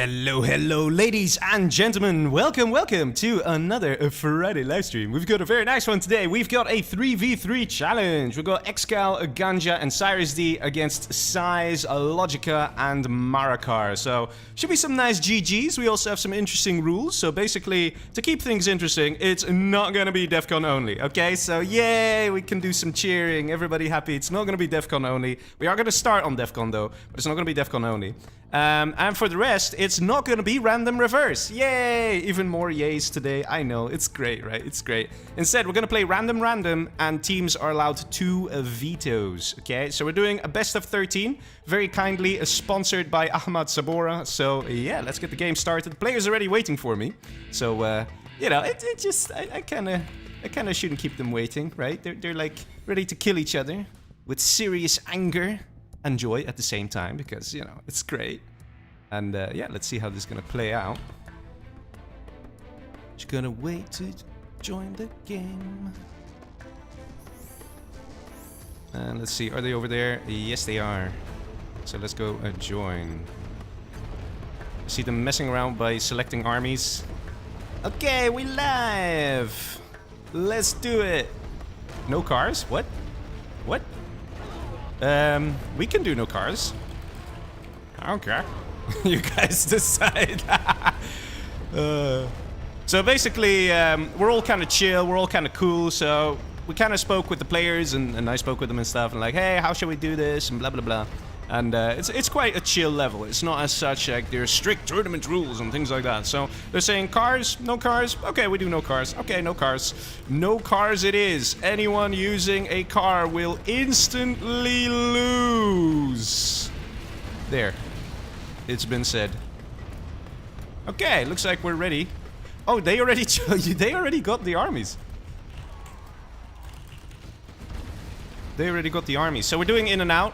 Hello, hello, ladies and gentlemen. Welcome to another Friday livestream. We've got a very nice one today. We've got a 3v3 challenge. We've got Excal, Ganja, and CirezD against Size, Logica, and Marakar. So, should be some nice GGs. We also have some interesting rules. So, basically, to keep things interesting, it's not gonna be Defcon only. Okay, so yay, we can do some cheering. Everybody happy. It's not gonna be Defcon only. We are gonna start on Defcon though, but it's not gonna be Defcon only. And for the rest, it's not going to be random reverse. Yay! Even more yays today. I know, it's great, right? It's great. Instead, we're going to play random, and teams are allowed 2 vetoes. Okay, so we're doing a best of 13. Very kindly sponsored by Ahmad Sabora. So, yeah, let's get the game started. The players are already waiting for me. So, you know, I kind of shouldn't keep them waiting, right? They're like ready to kill each other with serious anger and joy at the same time, because, you know, it's great. And yeah, let's see how this is gonna play out. Just gonna wait to join the game. And let's see, are they over there? Yes, they are. So let's go join. See them messing around by selecting armies. Okay, we live. Let's do it. No cars? What? What? We can do no cars. I don't care. You guys decide. So basically, we're all kind of chill, we're all kind of cool, so we kind of spoke with the players, and I spoke with them and stuff, and like, hey, how should we do this, and blah, blah, blah. And it's quite a chill level. It's not as such like there's strict tournament rules and things like that. So they're saying cars, no cars. Okay, we do no cars. Okay, no cars. No cars it is. Anyone using a car will instantly lose. There. It's been said. Okay, looks like we're ready. Oh, they already got the armies. They already got the armies. So we're doing in and out.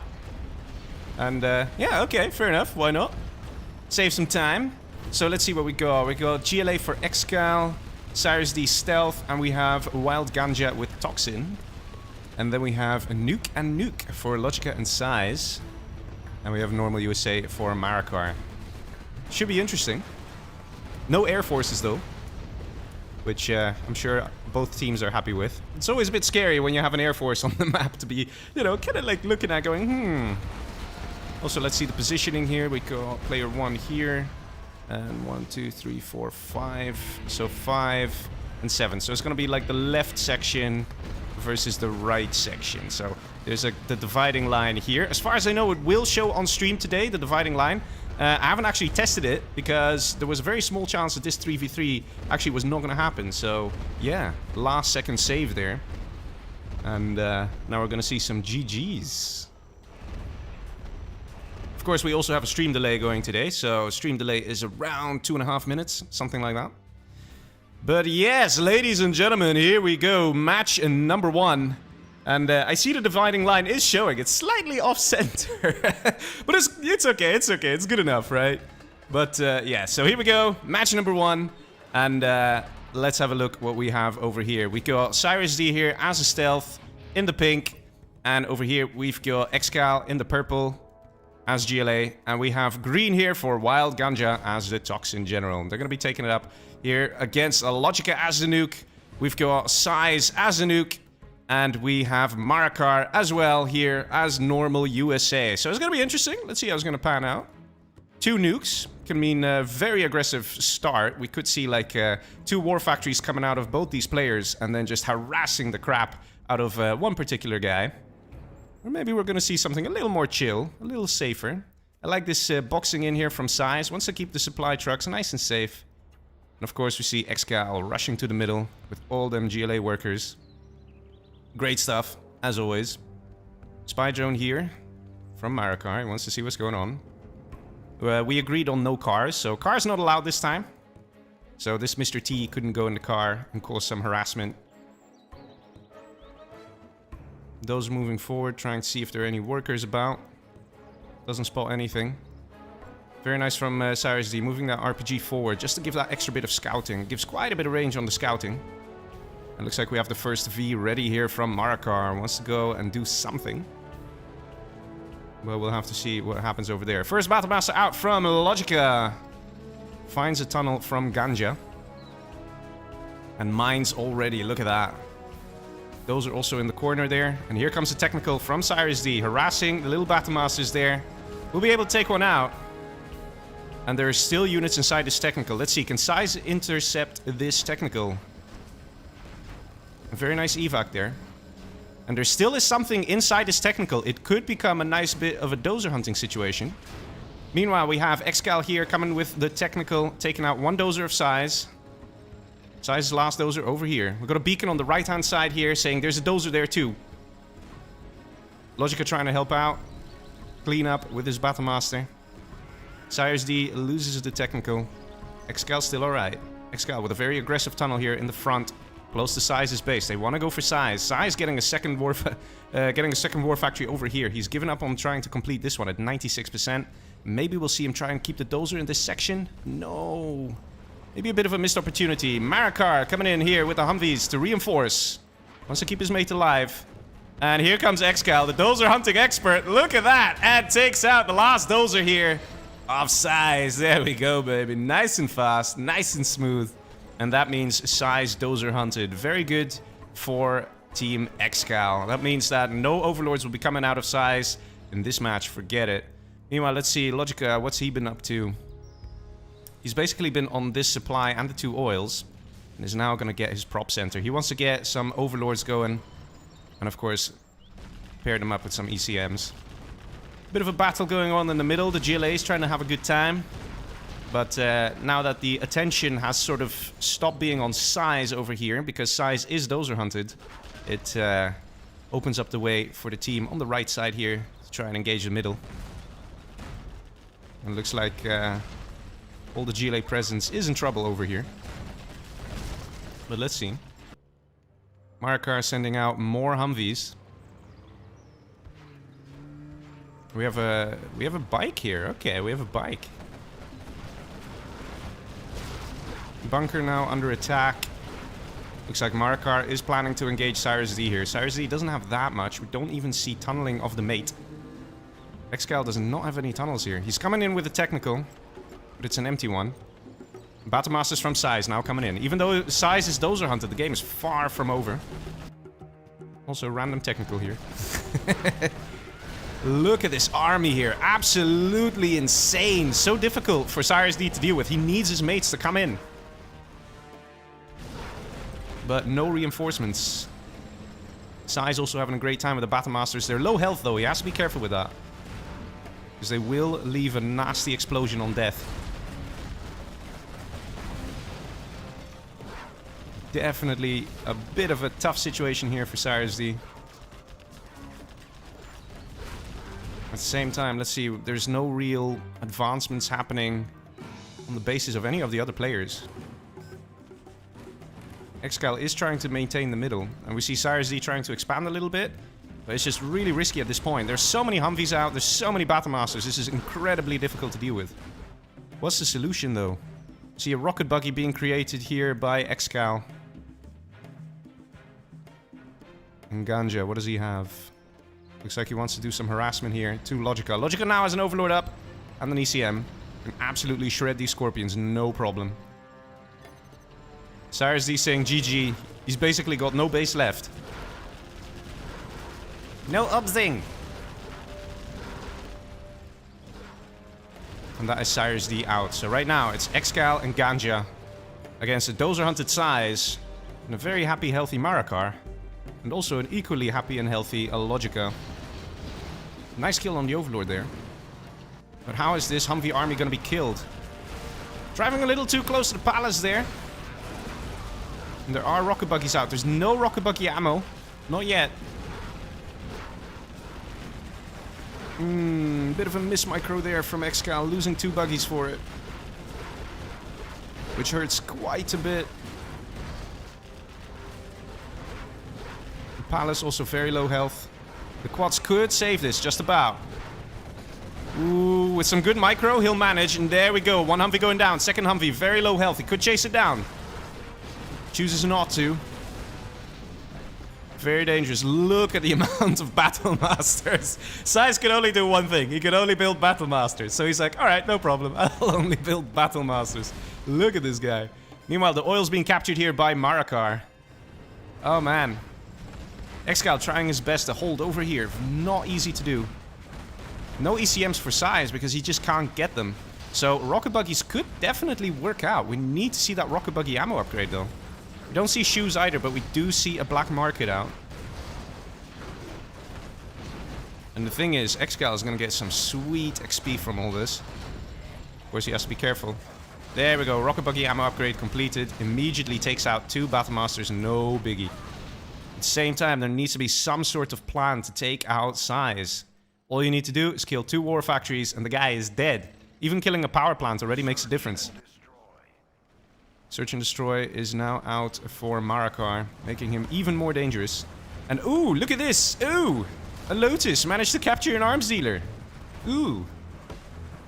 And, yeah, okay, fair enough. Why not? Save some time. So let's see what we got. We got GLA for Excal, CirezD Stealth, and we have Wild Ganja with Toxin. And then we have Nuke and Nuke for Logica and Size. And we have Normal USA for Marakar. Should be interesting. No Air Forces, though. Which, I'm sure both teams are happy with. It's always a bit scary when you have an Air Force on the map to be, you know, kind of like looking at going, Also, let's see the positioning here. We got player 1 here. And 1, 2, 3, 4, 5. So 5 and 7. So it's going to be like the left section versus the right section. So there's the dividing line here. As far as I know, it will show on stream today, the dividing line. I haven't actually tested it because there was a very small chance that this 3v3 actually was not going to happen. So, yeah, last second save there. And now we're going to see some GGs. Of course, we also have a stream delay going today, so stream delay is around 2.5 minutes, something like that. But yes, ladies and gentlemen, here we go, match number 1. And I see the dividing line is showing, it's slightly off-center. But it's okay, it's good enough, right? But yeah, so here we go, match number 1. And let's have a look what we have over here. We got CirezD here as a stealth in the pink. And over here we've got Excal in the purple as GLA, and we have green here for Wild Ganja as the Toxin General. They're going to be taking it up here against Logica as the nuke. We've got Size as a nuke, and we have Marakar as well here as Normal USA. So it's going to be interesting. Let's see how it's going to pan out. 2 nukes can mean a very aggressive start. We could see like 2 war factories coming out of both these players and then just harassing the crap out of one particular guy. Or maybe we're going to see something a little more chill, a little safer. I like this boxing in here from Size. Wants to keep the supply trucks nice and safe. And of course we see Excal rushing to the middle with all them GLA workers. Great stuff, as always. Spy drone here from Marakar. He wants to see what's going on. We agreed on no cars, so cars not allowed this time. So this Mr. T couldn't go in the car and cause some harassment. Those moving forward, trying to see if there are any workers about. Doesn't spot anything. Very nice from CirezD, moving that RPG forward just to give that extra bit of scouting. It gives quite a bit of range on the scouting. It looks like we have the first V ready here from Marakar. Wants to go and do something. Well, we'll have to see what happens over there. First Battle Master out from Logica. finds a tunnel from Ganja. And mines already, look at that. Those are also in the corner there. And here comes a technical from CirezD, harassing the little Battlemasters there. We'll be able to take one out. And there are still units inside this technical. Let's see, can Size intercept this technical? A very nice evac there. And there still is something inside this technical. It could become a nice bit of a dozer hunting situation. Meanwhile, we have Excal here coming with the technical, taking out one dozer of Size. Size's last dozer over here. We've got a beacon on the right-hand side here saying there's a dozer there too. Logica trying to help out. Clean up with his Battlemaster. CirezD loses the technical. Excal still alright. Excal with a very aggressive tunnel here in the front. Close to Size's base. They want to go for Size. Size getting a second war factory over here. He's given up on trying to complete this one at 96%. Maybe we'll see him try and keep the dozer in this section. No. Maybe a bit of a missed opportunity. Marakar coming in here with the Humvees to reinforce. Wants to keep his mate alive. And here comes Excal, the dozer hunting expert. Look at that. And takes out the last dozer here of Size. There we go, baby. Nice and fast. Nice and smooth. And that means Size dozer hunted. Very good for Team Excal. That means that no overlords will be coming out of Size in this match. Forget it. Meanwhile, let's see. Logica, what's he been up to? He's basically been on this supply and the 2 oils. And is now going to get his prop center. He wants to get some overlords going. And of course, pair them up with some ECMs. Bit of a battle going on in the middle. The GLA's trying to have a good time. But now that the attention has sort of stopped being on Size over here, because Size is dozer hunted, it opens up the way for the team on the right side here to try and engage the middle. And it looks like all the GLA presence is in trouble over here. But let's see. Marakar sending out more Humvees. We have a bike here. Okay, we have a bike. Bunker now under attack. Looks like Marakar is planning to engage CirezD here. CirezD doesn't have that much. We don't even see tunneling of the mate. Excal does not have any tunnels here. He's coming in with a technical, but it's an empty one. Battlemasters from Size now coming in. Even though Size is dozer hunted, the game is far from over. Also a random technical here. Look at this army here. Absolutely insane. So difficult for CirezD to deal with. He needs his mates to come in. But no reinforcements. Size also having a great time with the Battlemasters. They're low health though. He has to be careful with that. Because they will leave a nasty explosion on death. Definitely a bit of a tough situation here for CirezD. At the same time, let's see, there's no real advancements happening on the basis of any of the other players. Excal is trying to maintain the middle, and we see CirezD trying to expand a little bit, but it's just really risky at this point. There's so many Humvees out, there's so many Battlemasters, this is incredibly difficult to deal with. What's the solution though? See a rocket buggy being created here by Excal. And Ganja, what does he have? Looks like he wants to do some harassment here to Logica. Logica now has an Overlord up and an ECM. Can absolutely shred these Scorpions, no problem. CirezD saying GG. He's basically got no base left. No upzing! And that is CirezD out. So right now it's Excal and Ganja against a dozer hunted Size and a very happy, healthy Marakar. And also an equally happy and healthy Logica. Nice kill on the Overlord there. But how is this Humvee army going to be killed? Driving a little too close to the palace there. And there are rocket buggies out. There's no rocket buggy ammo. Not yet. Bit of a miss micro there from Excal. Losing 2 buggies for it. Which hurts quite a bit. The palace also very low health. The quads could save this, just about. Ooh, with some good micro, he'll manage. And there we go. One Humvee going down. Second Humvee, very low health. He could chase it down. Chooses not to. Very dangerous. Look at the amount of Battle Masters. Size can only do one thing. He can only build Battle Masters. So he's like, alright, no problem. I'll only build Battle Masters. Look at this guy. Meanwhile, the oil's being captured here by Marakar. Oh, man. Excal trying his best to hold over here. Not easy to do. No ECMs for size because he just can't get them. So rocket buggies could definitely work out. We need to see that rocket buggy ammo upgrade, though. We don't see shoes either, but we do see a black market out. And the thing is, Excal is going to get some sweet XP from all this. Of course, he has to be careful. There we go. Rocket buggy ammo upgrade completed. Immediately takes out 2 Battle Masters. No biggie. At the same time, there needs to be some sort of plan to take out Size. All you need to do is kill 2 war factories and the guy is dead. Even killing a power plant already makes a difference. Search and Destroy is now out for Marakar, making him even more dangerous. And ooh, look at this! Ooh! A Lotus managed to capture an arms dealer. Ooh.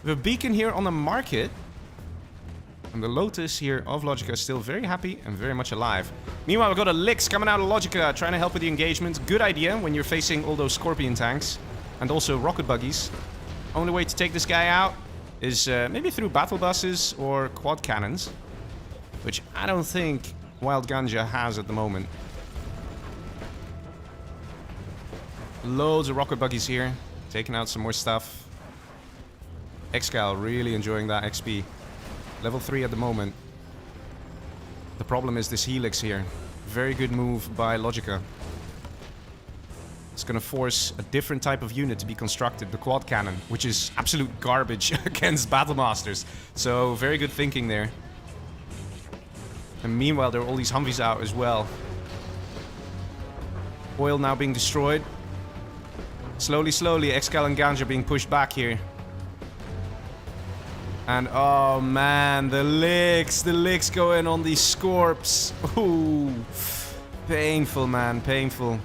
We have a beacon here on the market. And the Lotus here of Logica is still very happy and very much alive. Meanwhile, we've got a Lix coming out of Logica, trying to help with the engagement. Good idea when you're facing all those Scorpion tanks. And also rocket buggies. Only way to take this guy out is maybe through battle buses or quad cannons. Which I don't think Wild Ganja has at the moment. Loads of rocket buggies here. Taking out some more stuff. Excal really enjoying that XP. Level 3 at the moment. The problem is this Helix here. Very good move by Logica. It's gonna force a different type of unit to be constructed. The quad cannon, which is absolute garbage against Battle Masters. So very good thinking there. And meanwhile, there are all these Humvees out as well. Oil now being destroyed. Slowly, slowly, Excal and Ganja being pushed back here. And oh man, the licks going on these Scorps. Ooh, painful, man, painful.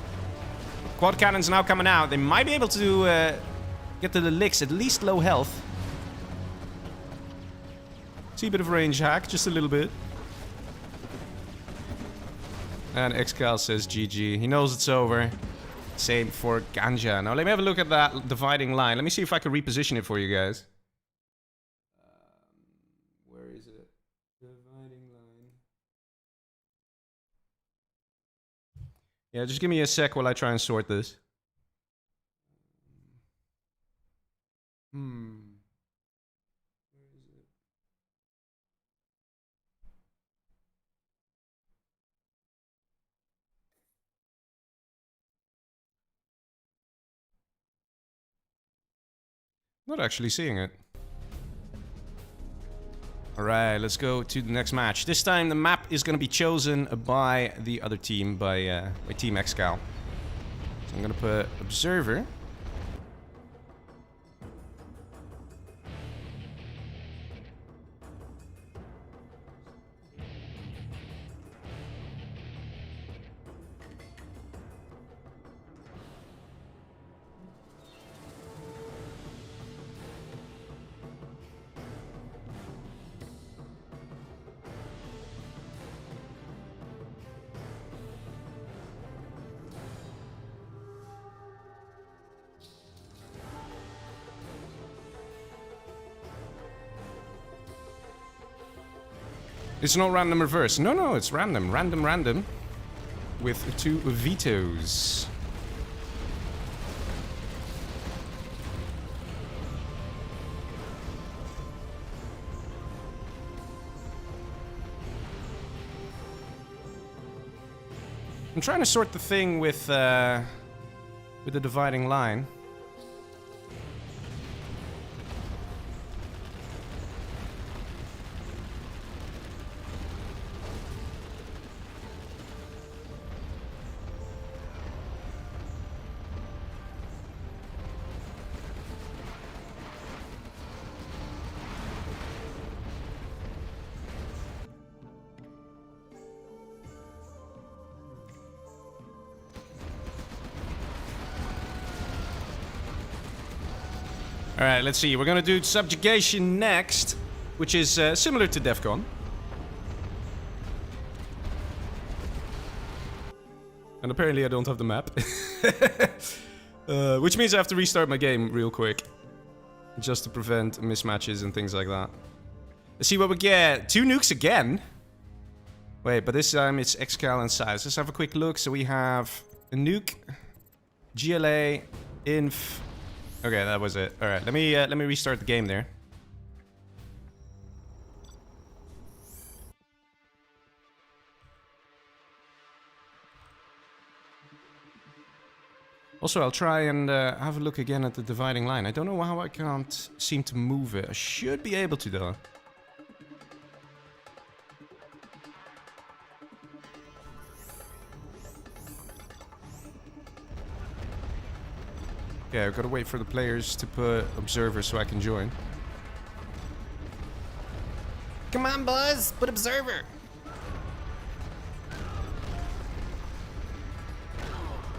Quad cannons now coming out. They might be able to get to the licks, at least low health. See a bit of range hack, just a little bit. And Excal says GG. He knows it's over. Same for Ganja. Now let me have a look at that dividing line. Let me see if I can reposition it for you guys. Where is it? Dividing line. Yeah, just give me a sec while I try and sort this. Not actually seeing it. Alright, let's go to the next match. This time the map is going to be chosen by the other team, by Team Excal. So I'm going to put Observer. It's not random reverse. No, it's random. Random. With 2 Vetos. I'm trying to sort the thing with the dividing line. Alright, let's see. We're gonna do Subjugation next, which is similar to Defcon. And apparently I don't have the map. Which means I have to restart my game real quick. Just to prevent mismatches and things like that. Let's see what we get. 2 nukes again. Wait, but this time it's Excal and Cirez. Let's have a quick look. So we have a nuke, GLA, Inf. Okay, that was it. All right, let me restart the game there. Also, I'll try and have a look again at the dividing line. I don't know how I can't seem to move it. I should be able to, though. Okay, I've got to wait for the players to put observer so I can join. Come on, boys, put observer.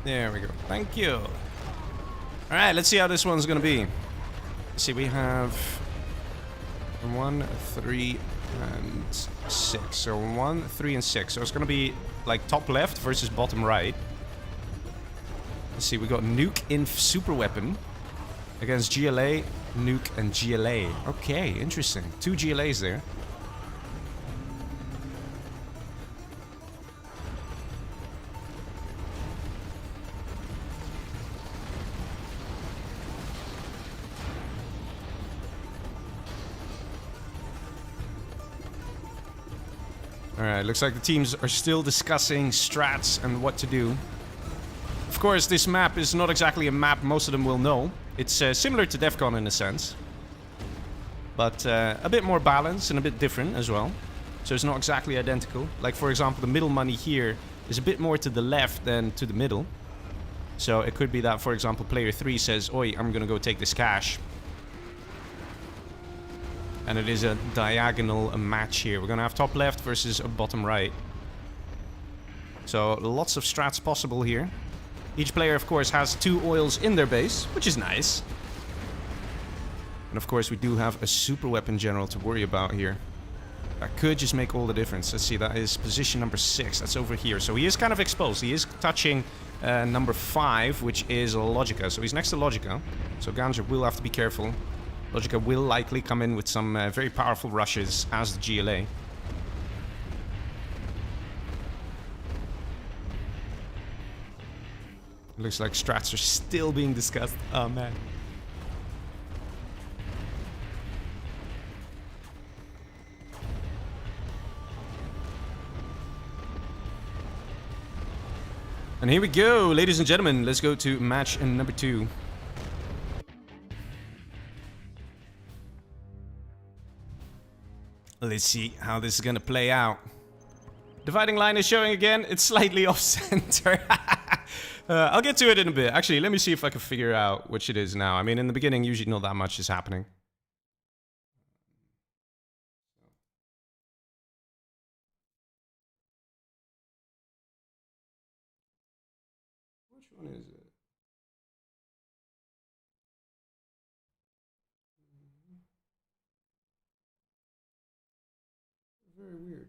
There we go. Thank you. Alright, let's see how this one's gonna be. Let's see, we have 1, 3, and 6. So 1, 3, and 6. So it's gonna be like top left versus bottom right. Let's see, we got Nuke Inf Super Weapon against GLA, Nuke, and GLA. Okay, interesting. 2 GLAs there. Alright, looks like the teams are still discussing strats and what to do. Of course, this map is not exactly a map most of them will know. It's similar to Defcon in a sense. But a bit more balanced and a bit different as well. So it's not exactly identical. Like, for example, the middle money here is a bit more to the left than to the middle. So it could be that, for example, player 3 says, "Oi, I'm gonna go take this cash." And it is a diagonal match here. We're gonna have top left versus bottom right. So lots of strats possible here. Each player, of course, has 2 oils in their base, which is nice. And of course, we do have a super weapon general to worry about here. That could just make all the difference. Let's see, that is position number 6. That's over here. So he is kind of exposed. He is touching number 5, which is Logica. So he's next to Logica. So Ganja will have to be careful. Logica will likely come in with some very powerful rushes as the GLA. Looks like strats are still being discussed. Oh man. And here we go, ladies and gentlemen. Let's go to match number 2. Let's see how this is gonna play out. Dividing line is showing again. It's slightly off-center. I'll get to it in a bit. Actually, let me see if I can figure out which it is now. I mean, in the beginning, usually not that much is happening. Which one is it? Very weird.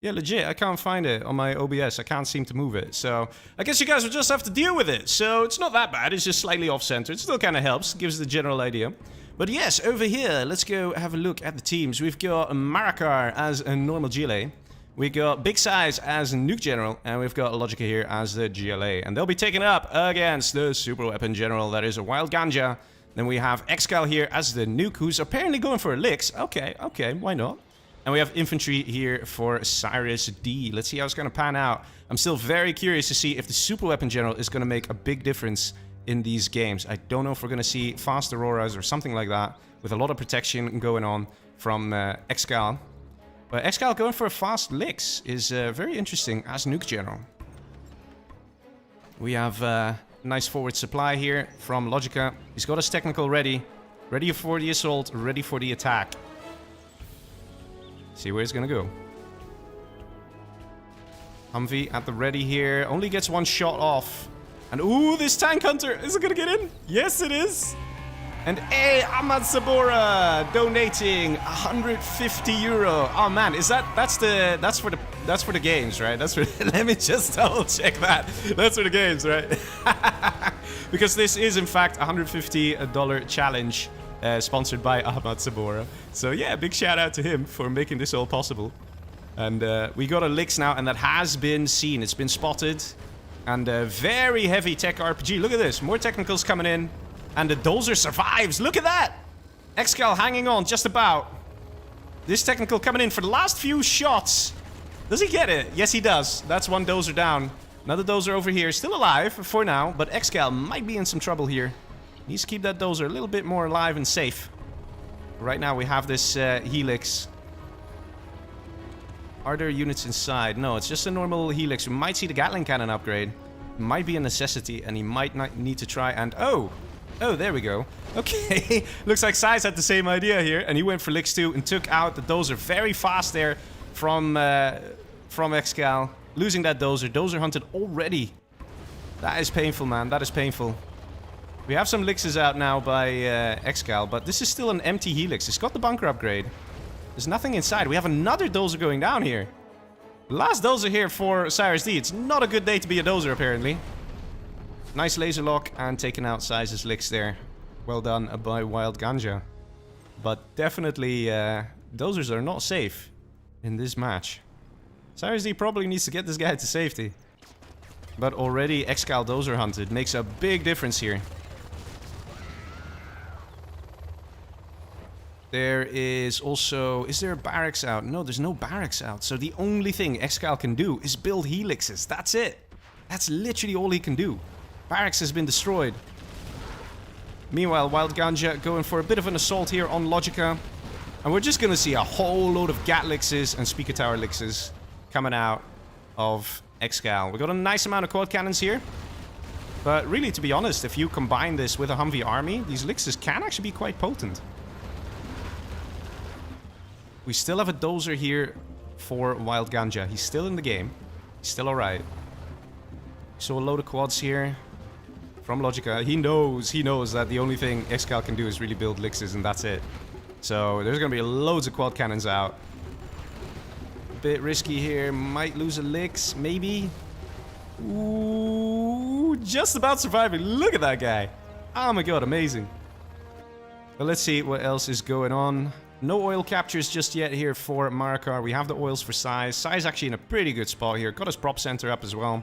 Yeah, legit, I can't find it on my OBS. I can't seem to move it. So I guess you guys will just have to deal with it. So it's not that bad. It's just slightly off-center. It still kind of helps. Gives the general idea. But yes, over here, let's go have a look at the teams. We've got Marakar as a normal GLA. We got Big Size as a nuke general. And we've got Logica here as the GLA. And they'll be taken up against the super weapon general. That is a wild Ganja. Then we have Excal here as the nuke, who's apparently going for a licks. Okay, why not? And we have infantry here for CirezD. Let's see how it's going to pan out. I'm still very curious to see if the super weapon general is going to make a big difference in these games. I don't know if we're going to see fast auroras or something like that, with a lot of protection going on from Excal. But Excal going for a fast licks is very interesting as nuke general. We have a nice forward supply here from Logica. He's got his technical ready. Ready for the assault, ready for the attack. See where it's gonna go. Humvee at the ready here. Only gets 1 shot off. And ooh, this tank hunter. Is it gonna get in? Yes, it is. And hey, Ahmad Sabora donating 150 euro. Oh man, is that's for the games, right? That's for let me just double check that. That's for the games, right? Because this is in fact $150 challenge sponsored by Ahmad Sabora. So yeah, big shout out to him for making this all possible. And we got a Lix now, and that has been seen. It's been spotted. And a very heavy tech RPG. Look at this, more technicals coming in. And the dozer survives. Look at that! Excal hanging on just about. This technical coming in for the last few shots. Does he get it? Yes, he does. That's one dozer down. Another dozer over here. Still alive for now, but Excal might be in some trouble here. Needs to keep that dozer a little bit more alive and safe. Right now we have this Helix. Are there units inside? No, it's just a normal Helix. We might see the Gatling cannon upgrade. Might be a necessity, and he might not need to try and... Oh, there we go. Okay, looks like Size had the same idea here, and he went for Lix 2 and took out the dozer very fast there from Excal. Losing that dozer. Dozer hunted already. That is painful, man. That is painful. We have some Lixes out now by Excal, but this is still an empty Helix. It's got the bunker upgrade. There's nothing inside. We have another dozer going down here. Last dozer here for CirezD. It's not a good day to be a dozer, apparently. Nice laser lock and taking out Size's Lix there. Well done by Wild Ganja. But definitely, dozers are not safe in this match. CirezD probably needs to get this guy to safety. But already Excal dozer hunted. Makes a big difference here. There is also... Is there a barracks out? No, there's no barracks out. So the only thing Excal can do is build helixes. That's it. That's literally all he can do. Barracks has been destroyed. Meanwhile, Wild Ganja going for a bit of an assault here on Logica. And we're just going to see a whole load of Gatlixes and Speaker Tower Lixes coming out of Excal. We got a nice amount of quad cannons here. But really, to be honest, if you combine this with a Humvee army, these Lixes can actually be quite potent. We still have a dozer here for Wild Ganja. He's still in the game. He's still alright. So a load of quads here from Logica. He knows that the only thing Excal can do is really build Lixes, and that's it. So there's going to be loads of quad cannons out. Bit risky here. Might lose a Lix, maybe. Ooh, just about surviving. Look at that guy. Oh my god, amazing. But let's see what else is going on. No oil captures just yet here for Marakar. We have the oils for Size. Size actually in a pretty good spot here. Got his prop center up as well.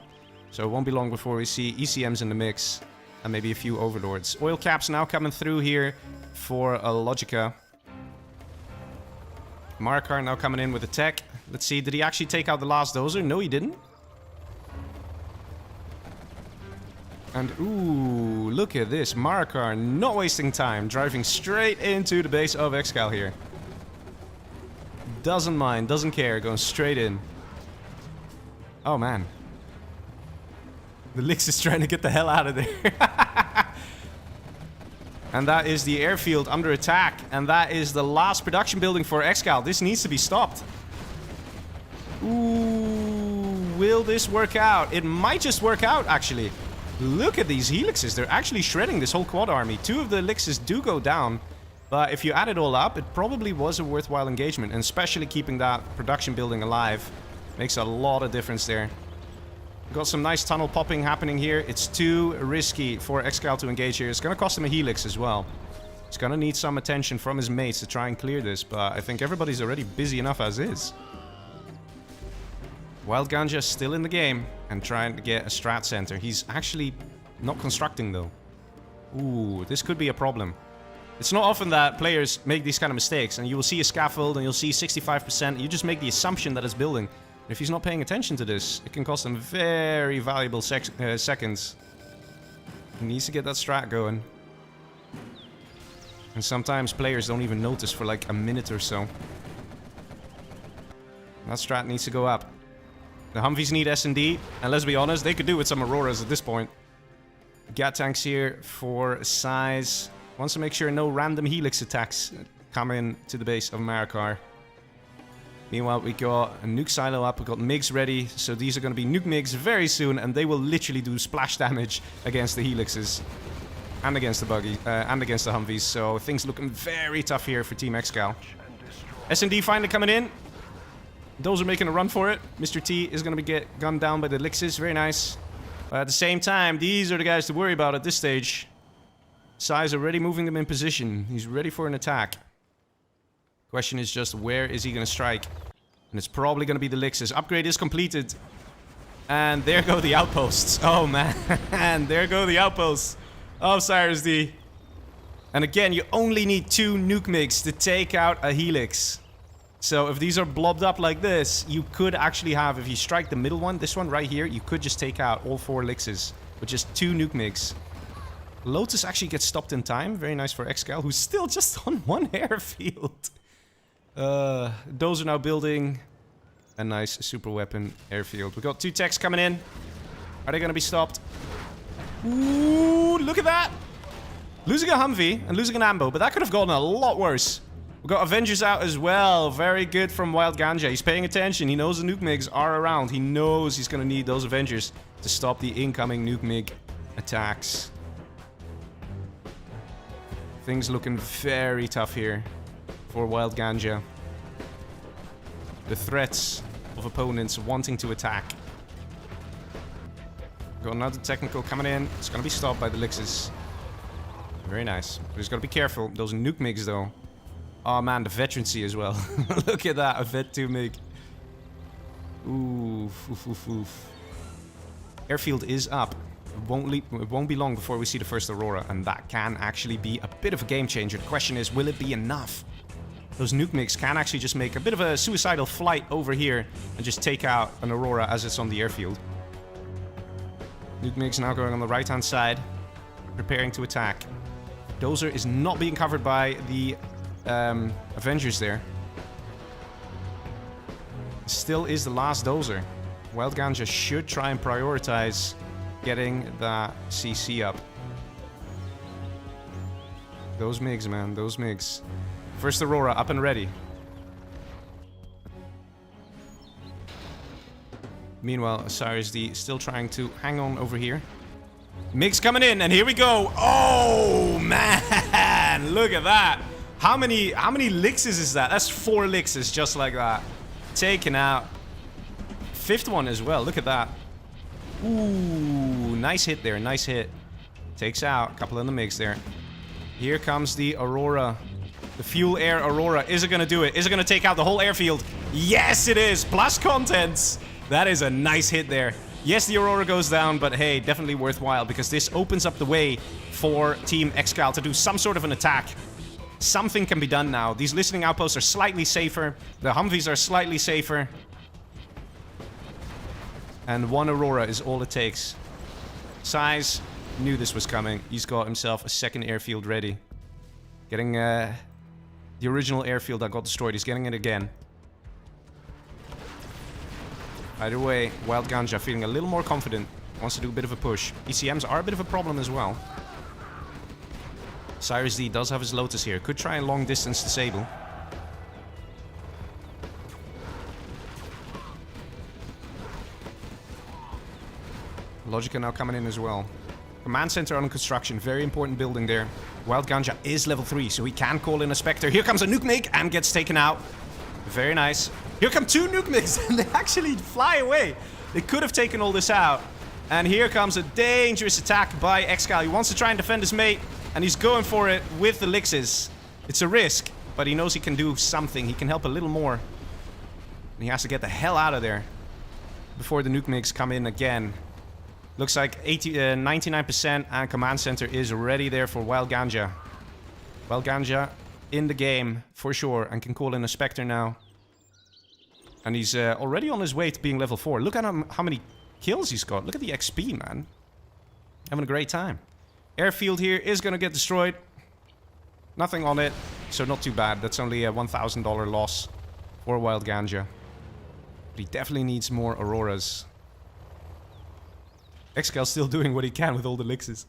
So it won't be long before we see ECMs in the mix. And maybe a few overlords. Oil caps now coming through here for Logica. Marakar now coming in with a tech. Let's see, did he actually take out the last dozer? No, he didn't. And ooh, look at this. Marakar not wasting time. Driving straight into the base of Excal here. Doesn't mind, doesn't care. Going straight in. Oh man. The Lix is trying to get the hell out of there. And that is the airfield under attack. And that is the last production building for Excal. This needs to be stopped. Ooh, will this work out? It might just work out, actually. Look at these helixes. They're actually shredding this whole quad army. 2 of the Lixes do go down. But if you add it all up, it probably was a worthwhile engagement. And especially keeping that production building alive makes a lot of difference there. Got some nice tunnel popping happening here. It's too risky for Excal to engage here. It's going to cost him a helix as well. He's going to need some attention from his mates to try and clear this. But I think everybody's already busy enough as is. Wild Ganja still in the game and trying to get a strat center. He's actually not constructing though. Ooh, this could be a problem. It's not often that players make these kind of mistakes, and you will see a scaffold and you'll see 65%. You just make the assumption that it's building. If he's not paying attention to this, it can cost him very valuable seconds. He needs to get that strat going. And sometimes players don't even notice for like a minute or so. That strat needs to go up. The Humvees need S&D, and let's be honest, they could do with some Auroras at this point. Gat tanks here for Size. Wants to make sure no random Helix attacks come in to the base of Marakar. Meanwhile, we got a nuke silo up, we got MiGs ready, so these are going to be nuke MiGs very soon, and they will literally do splash damage against the Helixes. and against the buggy, and against the Humvees. So things looking very tough here for Team Excal. S&D finally coming in. Those are making a run for it. Mr. T is going to get gunned down by the Lixes. Very nice. But at the same time, these are the guys to worry about at this stage. Sai's already moving them in position. He's ready for an attack. Question is just, where is he going to strike? And it's probably going to be the Lixes. Upgrade is completed. And there go the outposts. Oh, man. And there go the outposts of CirezD. And again, you only need 2 nuke MiGs to take out a Helix. So if these are blobbed up like this, you could actually have, if you strike the middle one, this one right here, you could just take out all 4 Lixes with just 2 nuke MiGs. Lotus actually gets stopped in time. Very nice for Excal, who's still just on 1 airfield. Those are now building a nice super weapon airfield. We got 2 techs coming in. Are they going to be stopped? Ooh, look at that! Losing a Humvee and losing an Ambo, but that could have gotten a lot worse. We got Avengers out as well. Very good from Wild Ganja. He's paying attention. He knows the nuke MiGs are around. He knows he's going to need those Avengers to stop the incoming nuke MiG attacks. Things looking very tough here for Wild Ganja. The threats of opponents wanting to attack. Got another technical coming in. It's going to be stopped by the Lixes. Very nice. But he's got to be careful. Those nuke MiGs though. Oh man, the veterancy as well. Look at that, a Vet 2 MiG. Ooh, oof, oof, oof. Airfield is up. It won't be long before we see the first Aurora, and that can actually be a bit of a game changer. The question is, will it be enough? Those nuke MiGs can actually just make a bit of a suicidal flight over here and just take out an Aurora as it's on the airfield. Nuke MiGs now going on the right-hand side, preparing to attack. Dozer is not being covered by the Avengers there. Still is the last Dozer. Wild Ganja should try and prioritize getting the CC up. Those MiGs, man, those MiGs. First Aurora up and ready. Meanwhile, CirezD still trying to hang on over here. MiGs coming in, and here we go. Oh, man, look at that. How many Lixes is that? That's 4 Lixes just like that. Taken out. 5th one as well, look at that. Ooh, nice hit there, nice hit. Takes out a couple of the MiGs there. Here comes the Aurora. The Fuel Air Aurora. Is it going to do it? Is it going to take out the whole airfield? Yes, it is. Plus contents. That is a nice hit there. Yes, the Aurora goes down, but hey, definitely worthwhile because this opens up the way for Team Excal to do some sort of an attack. Something can be done now. These listening outposts are slightly safer. The Humvees are slightly safer. And 1 Aurora is all it takes. Size knew this was coming. He's got himself a 2nd airfield ready. Getting the original airfield that got destroyed. He's getting it again. Either way, Wild Ganja feeling a little more confident. Wants to do a bit of a push. ECMs are a bit of a problem as well. CirezD does have his Lotus here. Could try a long distance disable. Logica now coming in as well. Command center on construction. Very important building there. Wild Ganja is level 3, so he can call in a Spectre. Here comes a nuke MiG and gets taken out. Very nice. Here come 2 nuke MiGs and they actually fly away. They could have taken all this out. And here comes a dangerous attack by Excal. He wants to try and defend his mate, and he's going for it with the Lixes. It's a risk, but he knows he can do something. He can help a little more. And he has to get the hell out of there before the nuke MiGs come in again. Looks like 99% and command center is ready there for Wild Ganja. Wild Ganja in the game for sure and can call in a Spectre now. And he's already on his way to being level 4. Look at how many kills he's got. Look at the XP, man. Having a great time. Airfield here is going to get destroyed. Nothing on it, so not too bad. That's only a $1,000 loss for Wild Ganja. But he definitely needs more Auroras. Excal's still doing what he can with all the Lixes.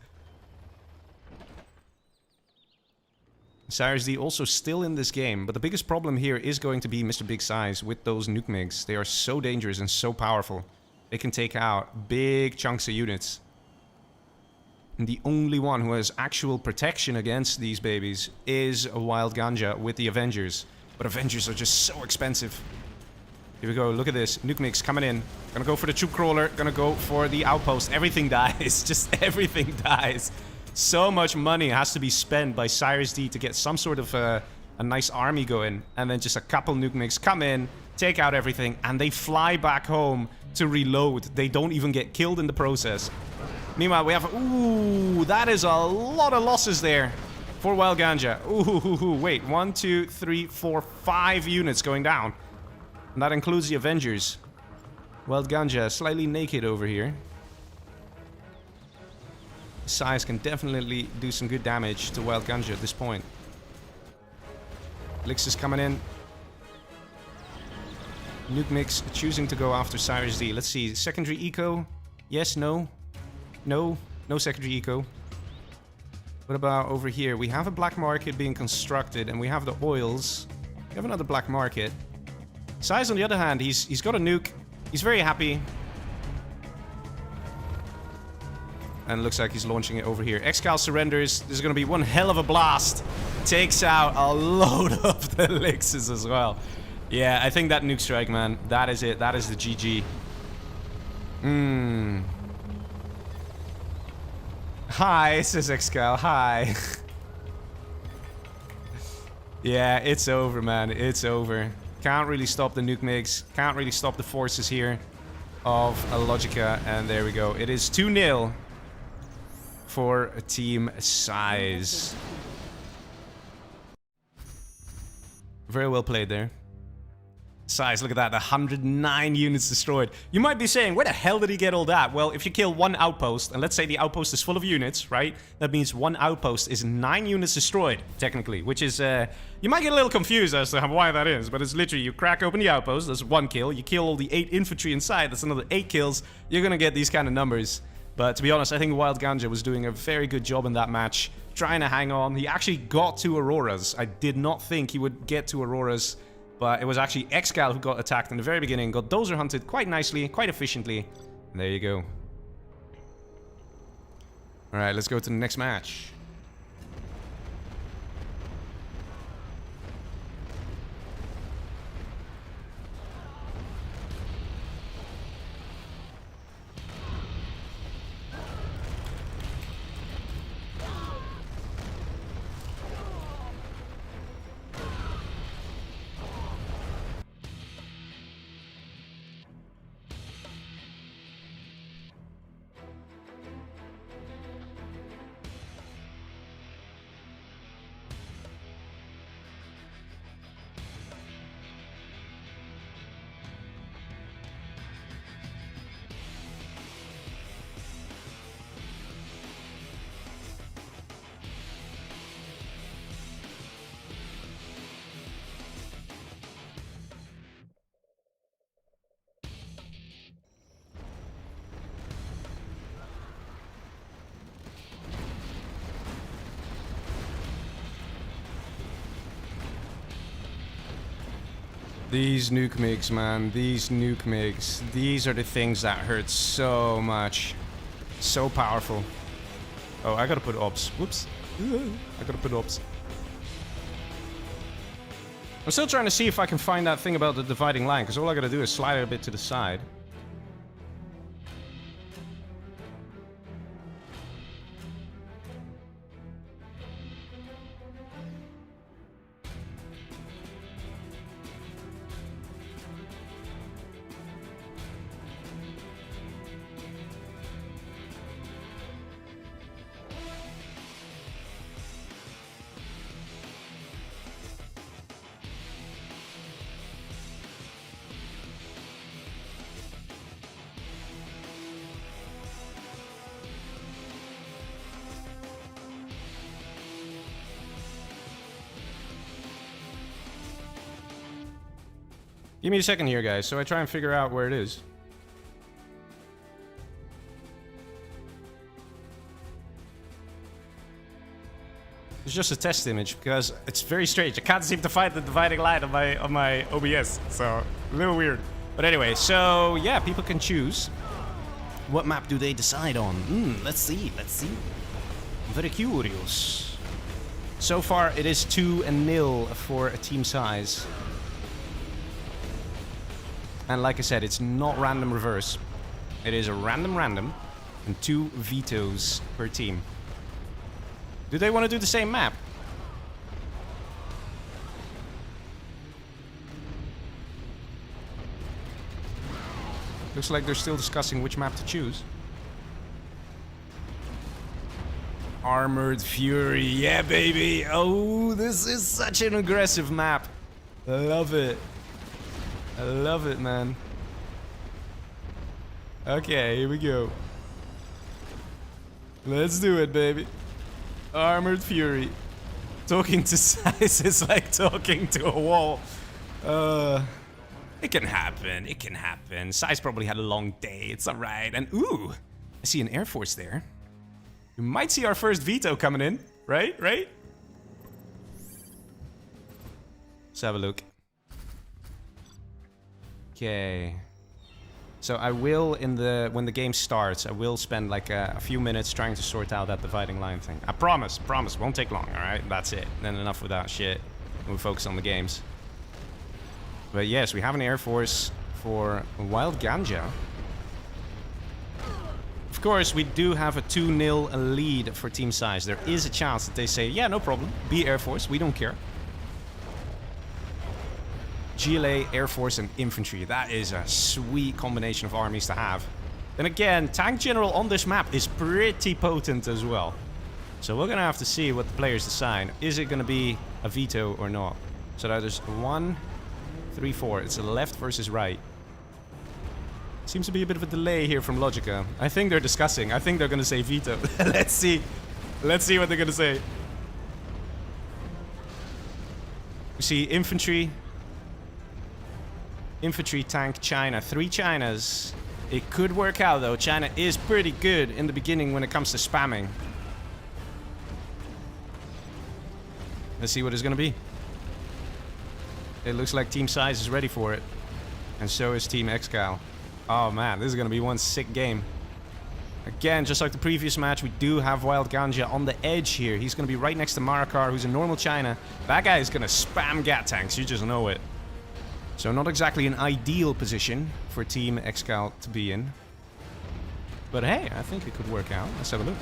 CirezD also still in this game, but the biggest problem here is going to be Mr. Big Size with those nuke MiGs. They are so dangerous and so powerful. They can take out big chunks of units. And the only one who has actual protection against these babies is a Wild Ganja with the Avengers. But Avengers are just so expensive. Here we go, look at this. Nuke Mix coming in. Gonna go for the troop crawler, gonna go for the outpost. Everything dies, just everything dies. So much money has to be spent by CirezD to get some sort of a nice army going. And then just a couple Nuke Mix come in, take out everything, and they fly back home to reload. They don't even get killed in the process. Meanwhile, we have... Ooh, that is a lot of losses there for Wild Ganja. Ooh, wait. 1, 2, 3, 4, 5 units going down. And that includes the Avengers. Wild Ganja slightly naked over here. Size can definitely do some good damage to Wild Ganja at this point. Lix is coming in. Nuke Mix choosing to go after CirezD. Let's see. Secondary eco? Yes, no. No secondary eco. What about over here? We have a black market being constructed, and we have the oils. We have another black market. Size, on the other hand, he's got a nuke. He's very happy. And looks like he's launching it over here. Excal surrenders. This is going to be one hell of a blast. Takes out a load of the Lixes as well. Yeah, I think that nuke strike, man. That is it. That is the GG. Hi, says Excal. Hi. Yeah, it's over, man. It's over. Can't really stop the nuke mix. Can't really stop the forces here of Logica. And there we go. It is 2-0 for Team Size. Very well played there. Size, look at that, 109 units destroyed. You might be saying, where the hell did he get all that? Well, if you kill one outpost, and let's say the outpost is full of units, right? That means one outpost is 9 units destroyed, technically, which is, you might get a little confused as to why that is, but it's literally, you crack open the outpost, that's 1 kill, you kill all the 8 infantry inside, that's another 8 kills, you're gonna get these kind of numbers. But to be honest, I think Wild Ganja was doing a very good job in that match, trying to hang on. He actually got 2 Auroras. I did not think he would get 2 Auroras. But it was actually Excal who got attacked in the very beginning, got dozer hunted quite nicely, quite efficiently. And there you go. Alright, let's go to the next match. These nuke migs, man. These nuke migs. These are the things that hurt so much. So powerful. Oh, I gotta put ops. Whoops. I gotta put ops. I'm still trying to see if I can find that thing about the dividing line, because all I gotta do is slide it a bit to the side. Give me a second here, guys, so I try and figure out where it is. It's just a test image, because it's very strange. I can't seem to find the dividing line on my OBS, so a little weird. But anyway, so yeah, people can choose. What map do they decide on? Let's see, let's see. Very curious. So far, it is 2-0 for a team size. And like I said, it's not random reverse. It is a random and 2 vetoes per team. Do they want to do the same map? Looks like they're still discussing which map to choose. Armored Fury, yeah baby! Oh, this is such an aggressive map. I love it. I love it, man. Okay, here we go. Let's do it, baby. Armored Fury. Talking to Size is like talking to a wall. It can happen. It can happen. Size probably had a long day. It's alright. And ooh, I see an Air Force there. We might see our first veto coming in. Right? Right? Let's have a look. Okay. So I will, when the game starts, I will spend like a few minutes trying to sort out that dividing line thing. I promise, won't take long, alright? That's it. Then enough with that shit. We'll focus on the games. But yes, we have an Air Force for Wild Ganja. Of course, we do have a 2-0 lead for team size. There is a chance that they say, yeah, no problem. Be Air Force, we don't care. GLA, Air Force, and Infantry. That is a sweet combination of armies to have. Then again, Tank General on this map is pretty potent as well. So we're going to have to see what the players decide. Is it going to be a veto or not? So that is 1, 3, 4. It's a left versus right. Seems to be a bit of a delay here from Logica. I think they're discussing. I think they're going to say veto. Let's see. Let's see what they're going to say. We see Infantry. Infantry, tank, China. 3 Chinas. It could work out though. China is pretty good in the beginning when it comes to spamming. Let's see what it's gonna be. It looks like team size is ready for it. And so is team Excal. Oh man, this is gonna be one sick game. Again, just like the previous match, we do have Wild Ganja on the edge here. He's gonna be right next to Marakar, who's a normal China. That guy is gonna spam gat tanks, you just know it. So not exactly an ideal position for Team Excal to be in. But hey, I think it could work out. Let's have a look.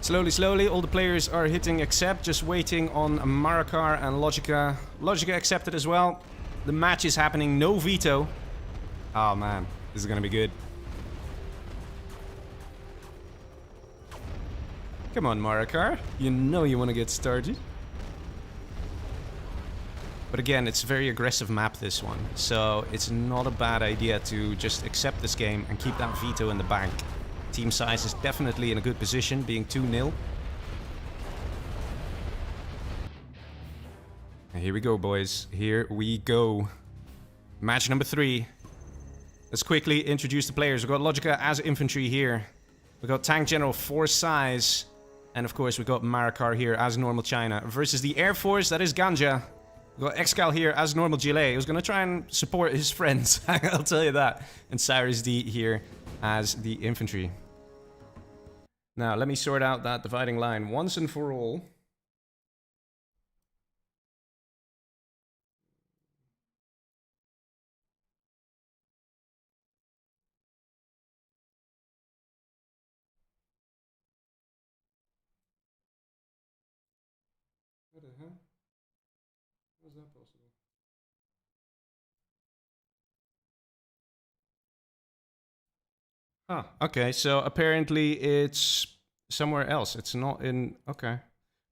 Slowly, all the players are hitting accept, just waiting on Marakar and Logica. Logica accepted as well. The match is happening, no veto. Oh man, this is gonna be good. Come on, Marakar. You know you want to get started. But again, it's a very aggressive map, this one. So it's not a bad idea to just accept this game and keep that veto in the bank. Team size is definitely in a good position, being 2-0. Here we go, boys. Here we go. Match number 3. Let's quickly introduce the players. We've got Logica as infantry here. We've got Tank General for size. And of course, we've got Marakar here as normal China. Versus the Air Force, that is Ganja. We've got Excal here as normal GLA. He was going to try and support his friends, I'll tell you that. And CirezD here as the infantry. Now, let me sort out that dividing line once and for all. What the hell? How is that possible? Huh, okay, so apparently it's somewhere else. It's not in... Okay.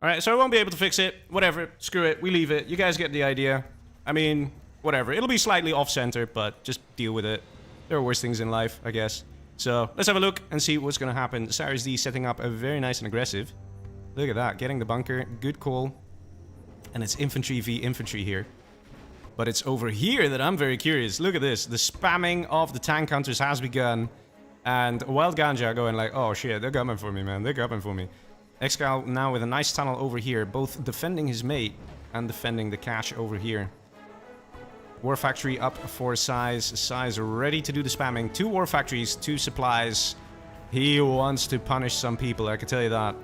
Alright, so I won't be able to fix it. Whatever, screw it, we leave it. You guys get the idea. I mean, whatever. It'll be slightly off-center, but just deal with it. There are worse things in life, I guess. So, let's have a look and see what's gonna happen. CirezD setting up a very nice and aggressive. Look at that, getting the bunker. Good call. And it's infantry v infantry here. But it's over here that I'm very curious. Look at this. The spamming of the tank hunters has begun. And Wild Ganja going like, oh shit, they're coming for me, man. They're coming for me. Excal now with a nice tunnel over here, both defending his mate and defending the cache over here. War Factory up for Size. Size ready to do the spamming. 2 War Factories, 2 supplies. He wants to punish some people, I can tell you that.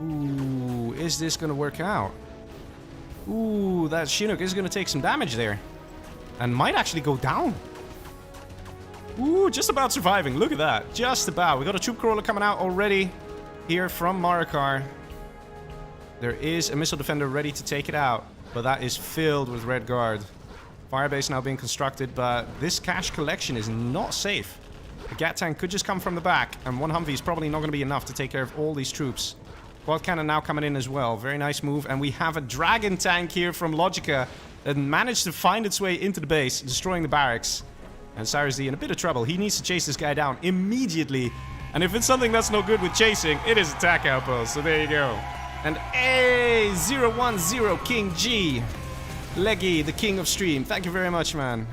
Ooh, is this gonna work out? Ooh, that Chinook is gonna take some damage there. And might actually go down. Ooh, just about surviving. Look at that. Just about. We got a troop crawler coming out already here from Marakar. There is a missile defender ready to take it out. But that is filled with Red Guard. Firebase now being constructed, but this cache collection is not safe. A Gat tank could just come from the back, and 1 Humvee is probably not going to be enough to take care of all these troops. Quad cannon now coming in as well. Very nice move. And we have a dragon tank here from Logica that managed to find its way into the base, destroying the barracks. And CirezD in a bit of trouble. He needs to chase this guy down immediately. And if it's something that's no good with chasing, it is attack outpost. So there you go. And A010 King G. Leggy, the king of stream. Thank you very much, man.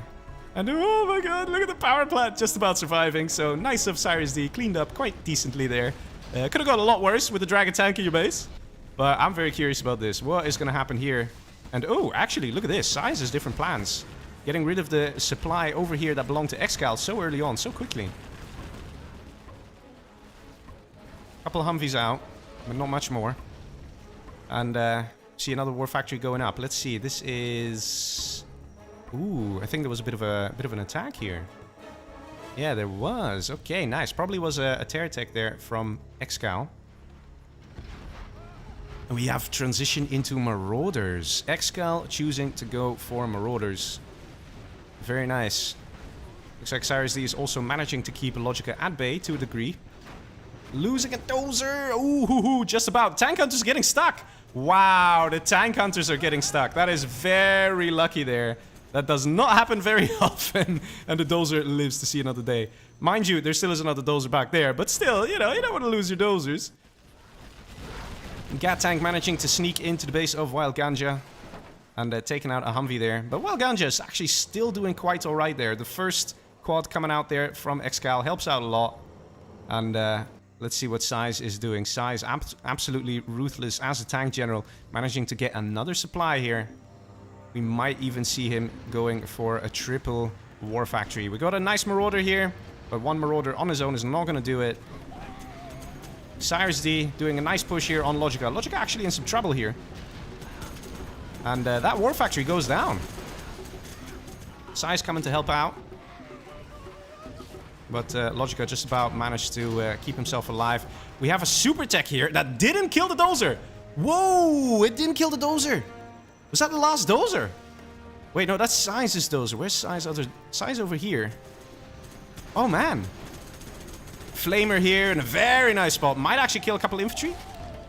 And oh my god, look at the power plant just about surviving. So nice of CirezD. Cleaned up quite decently there. Could have got a lot worse with the dragon tank in your base. But I'm very curious about this. What is going to happen here? And oh, actually, look at this. Size has different plans. Getting rid of the supply over here that belonged to Excal so early on, so quickly. Couple of Humvees out, but not much more. And see another War Factory going up. Let's see. This is... Ooh, I think there was a bit of an attack here. Yeah, there was. Okay, nice. Probably was a tear tech there from Excal. And we have transition into Marauders. Excal choosing to go for Marauders. Very nice. Looks like CirezD is also managing to keep Logica at bay to a degree. Losing a dozer. Ooh, just about. Tank hunters getting stuck. Wow, the tank hunters are getting stuck. That is very lucky there. That does not happen very often. And the dozer lives to see another day. Mind you, there still is another dozer back there. But still, you know, you don't want to lose your dozers. Gat tank managing to sneak into the base of Wild Ganja. And taking out a Humvee there. But Wild Ganja is actually still doing quite alright there. The first quad coming out there from Excal helps out a lot. And let's see what Size is doing. Size absolutely ruthless as a tank general. Managing to get another supply here. We might even see him going for a triple War Factory. We got a nice Marauder here. But 1 Marauder on his own is not going to do it. CirezD doing a nice push here on Logica. Logica actually in some trouble here. And that War Factory goes down. Size coming to help out. But Logica just about managed to keep himself alive. We have a super tech here that didn't kill the dozer. Whoa, it didn't kill the dozer. Was that the last dozer? Wait, no, that's Size's dozer. Where's Size? Size over here. Oh, man. Flamer here in a very nice spot. Might actually kill a couple infantry.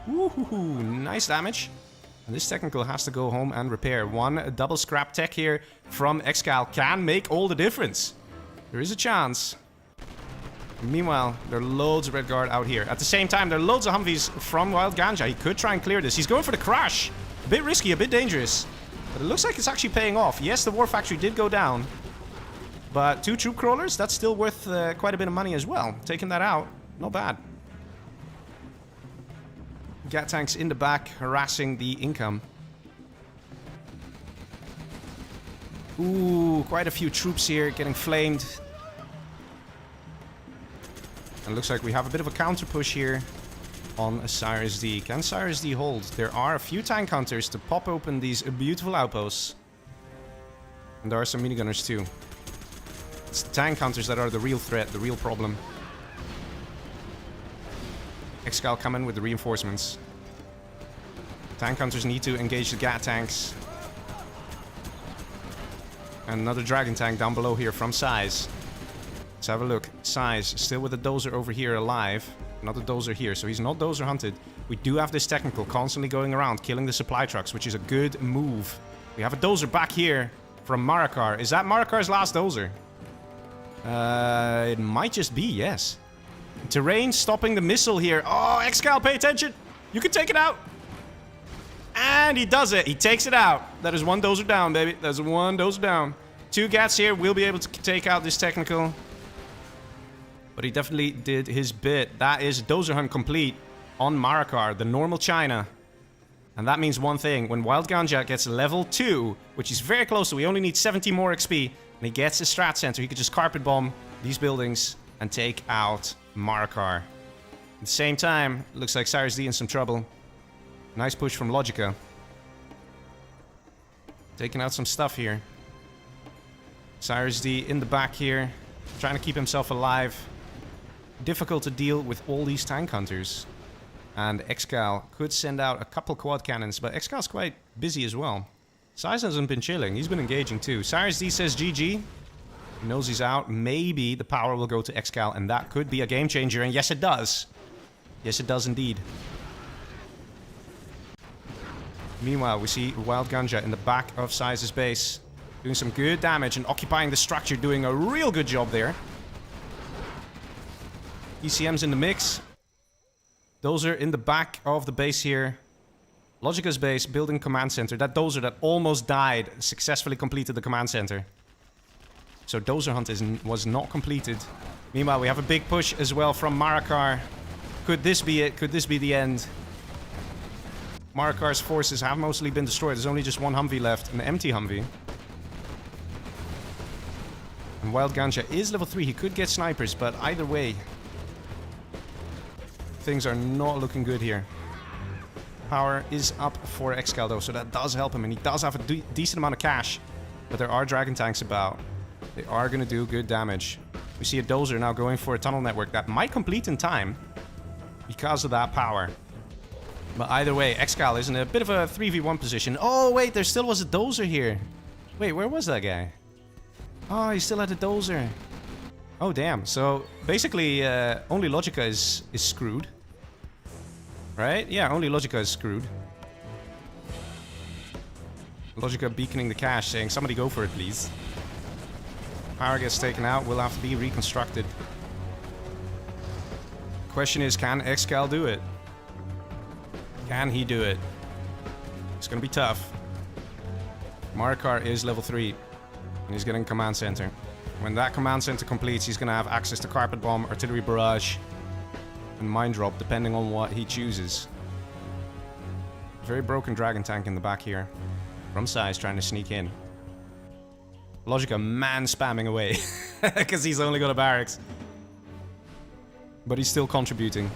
Woohoo, nice damage. And this technical has to go home and repair. 1 double scrap tech here from Excal can make all the difference. There is a chance. Meanwhile, there are loads of Red Guard out here. At the same time, there are loads of Humvees from Wild Ganja. He could try and clear this. He's going for the crash. A bit risky, a bit dangerous. But it looks like it's actually paying off. Yes, the War Factory did go down. But 2 troop crawlers, that's still worth quite a bit of money as well. Taking that out, not bad. Gat tanks in the back, harassing the income. Ooh, quite a few troops here getting flamed. And it looks like we have a bit of a counter push here on CirezD. Can CirezD hold? There are a few tank hunters to pop open these beautiful outposts. And there are some minigunners too. It's the tank hunters that are the real threat, the real problem. Excal coming with the reinforcements. Tank hunters need to engage the Gat tanks. And another dragon tank down below here from Size. Let's have a look. Size still with a dozer over here alive. Another dozer here, so he's not dozer hunted. We do have this technical constantly going around, killing the supply trucks, which is a good move. We have a dozer back here from Marakar. Is that Marakar's last dozer? It might just be, yes. Terrain stopping the missile here. Oh, Excal, pay attention! You can take it out! And he does it. He takes it out. That is one dozer down, baby. That's one dozer down. 2 gats here. We'll be able to take out this technical. But he definitely did his bit. That is dozer hunt complete on Marakar, the normal China. And that means one thing. When Wild Ganja gets level 2, which is very close to, we only need 70 more XP, and he gets a strat center, he could just carpet bomb these buildings and take out Marakar. At the same time, looks like CirezD in some trouble. Nice push from Logica. Taking out some stuff here. CirezD in the back here, trying to keep himself alive. Difficult to deal with all these tank hunters. And Excal could send out a couple quad cannons, but Excal's quite busy as well. Size hasn't been chilling, he's been engaging too. CirezD says GG. He knows he's out. Maybe the power will go to Excal, and that could be a game changer, and yes it does. Yes it does indeed. Meanwhile, we see Wild Ganja in the back of Size's base, doing some good damage and occupying the structure, doing a real good job there. ECM's in the mix. Dozer in the back of the base here. Logica's base, building command center. That dozer that almost died successfully completed the command center. So dozer hunt was not completed. Meanwhile, we have a big push as well from Marakar. Could this be it? Could this be the end? Marakar's forces have mostly been destroyed. There's only just one Humvee left, an empty Humvee. And Wild Ganja is level 3. He could get snipers, but either way, things are not looking good here. Power is up for Excal though, so that does help him, and he does have a decent amount of cash. But there are dragon tanks about. They are going to do good damage. We see a dozer now going for a tunnel network that might complete in time because of that power. But either way, Excal is in a bit of a 3v1 position. Oh wait, there still was a dozer here. Wait, where was that guy? Oh, he still had a dozer. Oh damn, so basically only Logica is screwed. Right? Yeah, only Logica is screwed. Logica beaconing the cache, saying, somebody go for it, please. Power gets taken out, will have to be reconstructed. Question is, can Excal do it? Can he do it? It's gonna be tough. Marakar is level 3, and he's getting command center. When that command center completes, he's gonna have access to carpet bomb, artillery barrage, and mine drop, depending on what he chooses. Very broken dragon tank in the back here. From Size trying to sneak in. Logica man spamming away. Because he's only got a barracks. But he's still contributing.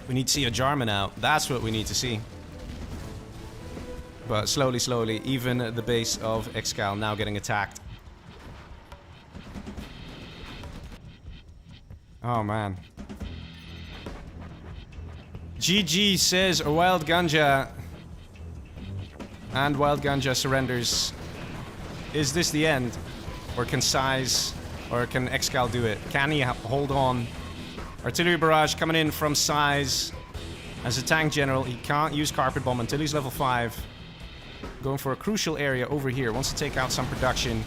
We need to see a Jarman out. That's what we need to see. But slowly, slowly, even the base of Excal now getting attacked. Oh man. GG says Wild Ganja. And Wild Ganja surrenders. Is this the end? Or can Size, or can Excal do it? Can he hold on? Artillery barrage coming in from Size. As a tank general, he can't use carpet bomb until he's level 5. Going for a crucial area over here. Wants to take out some production.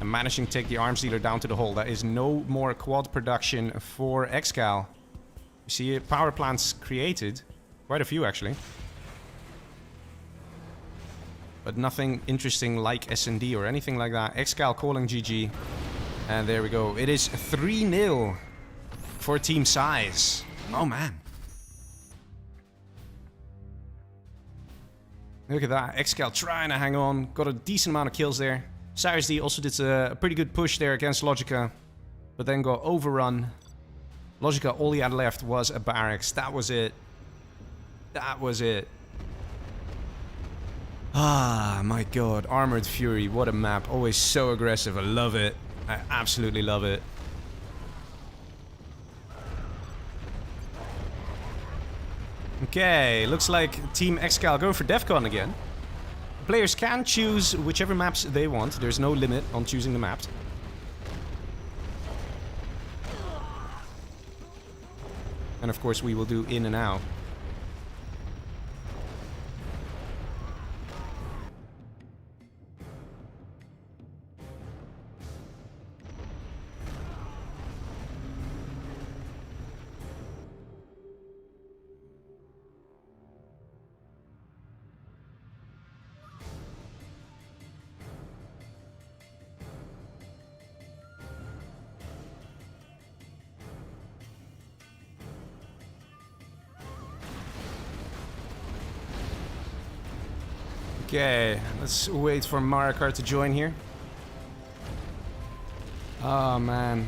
And managing to take the arms dealer down to the hole. That is no more quad production for Excal. You see power plants created. Quite a few, actually. But nothing interesting like S&D or anything like that. Excal calling GG. And there we go. It is 3-0 for Team Size. Oh, man. Look at that. Excal trying to hang on. Got a decent amount of kills there. CirezD also did a pretty good push there against Logica. But then got overrun. Logica, all he had left was a barracks. That was it. That was it. Ah, my god. Armored Fury. What a map. Always so aggressive. I love it. I absolutely love it. Okay, looks like Team Excal going for Defcon again. Players can choose whichever maps they want. There's no limit on choosing the maps. And of course we will do in and out. Okay, let's wait for Marakar to join here. Oh man.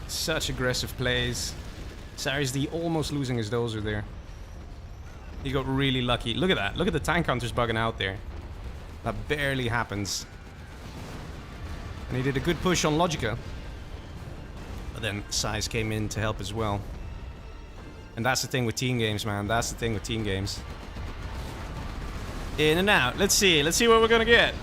Such aggressive plays. CirezD almost losing his dozer there. He got really lucky. Look at that. Look at the tank hunters bugging out there. That barely happens. And he did a good push on Logica. But then Size came in to help as well. And that's the thing with team games, man. That's the thing with team games. In and out. Let's see. Let's see what we're gonna get.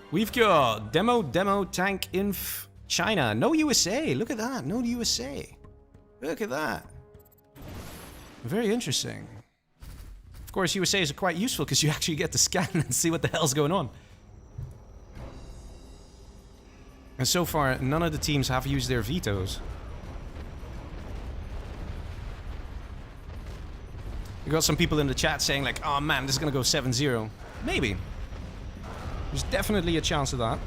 We've got demo, tank, inf, China. No USA. Look at that. No USA. Look at that. Very interesting. Of course, USA is quite useful because you actually get to scan and see what the hell's going on. And so far, none of the teams have used their vetoes. We got some people in the chat saying like, oh man, this is gonna go 7-0. Maybe. There's definitely a chance of that.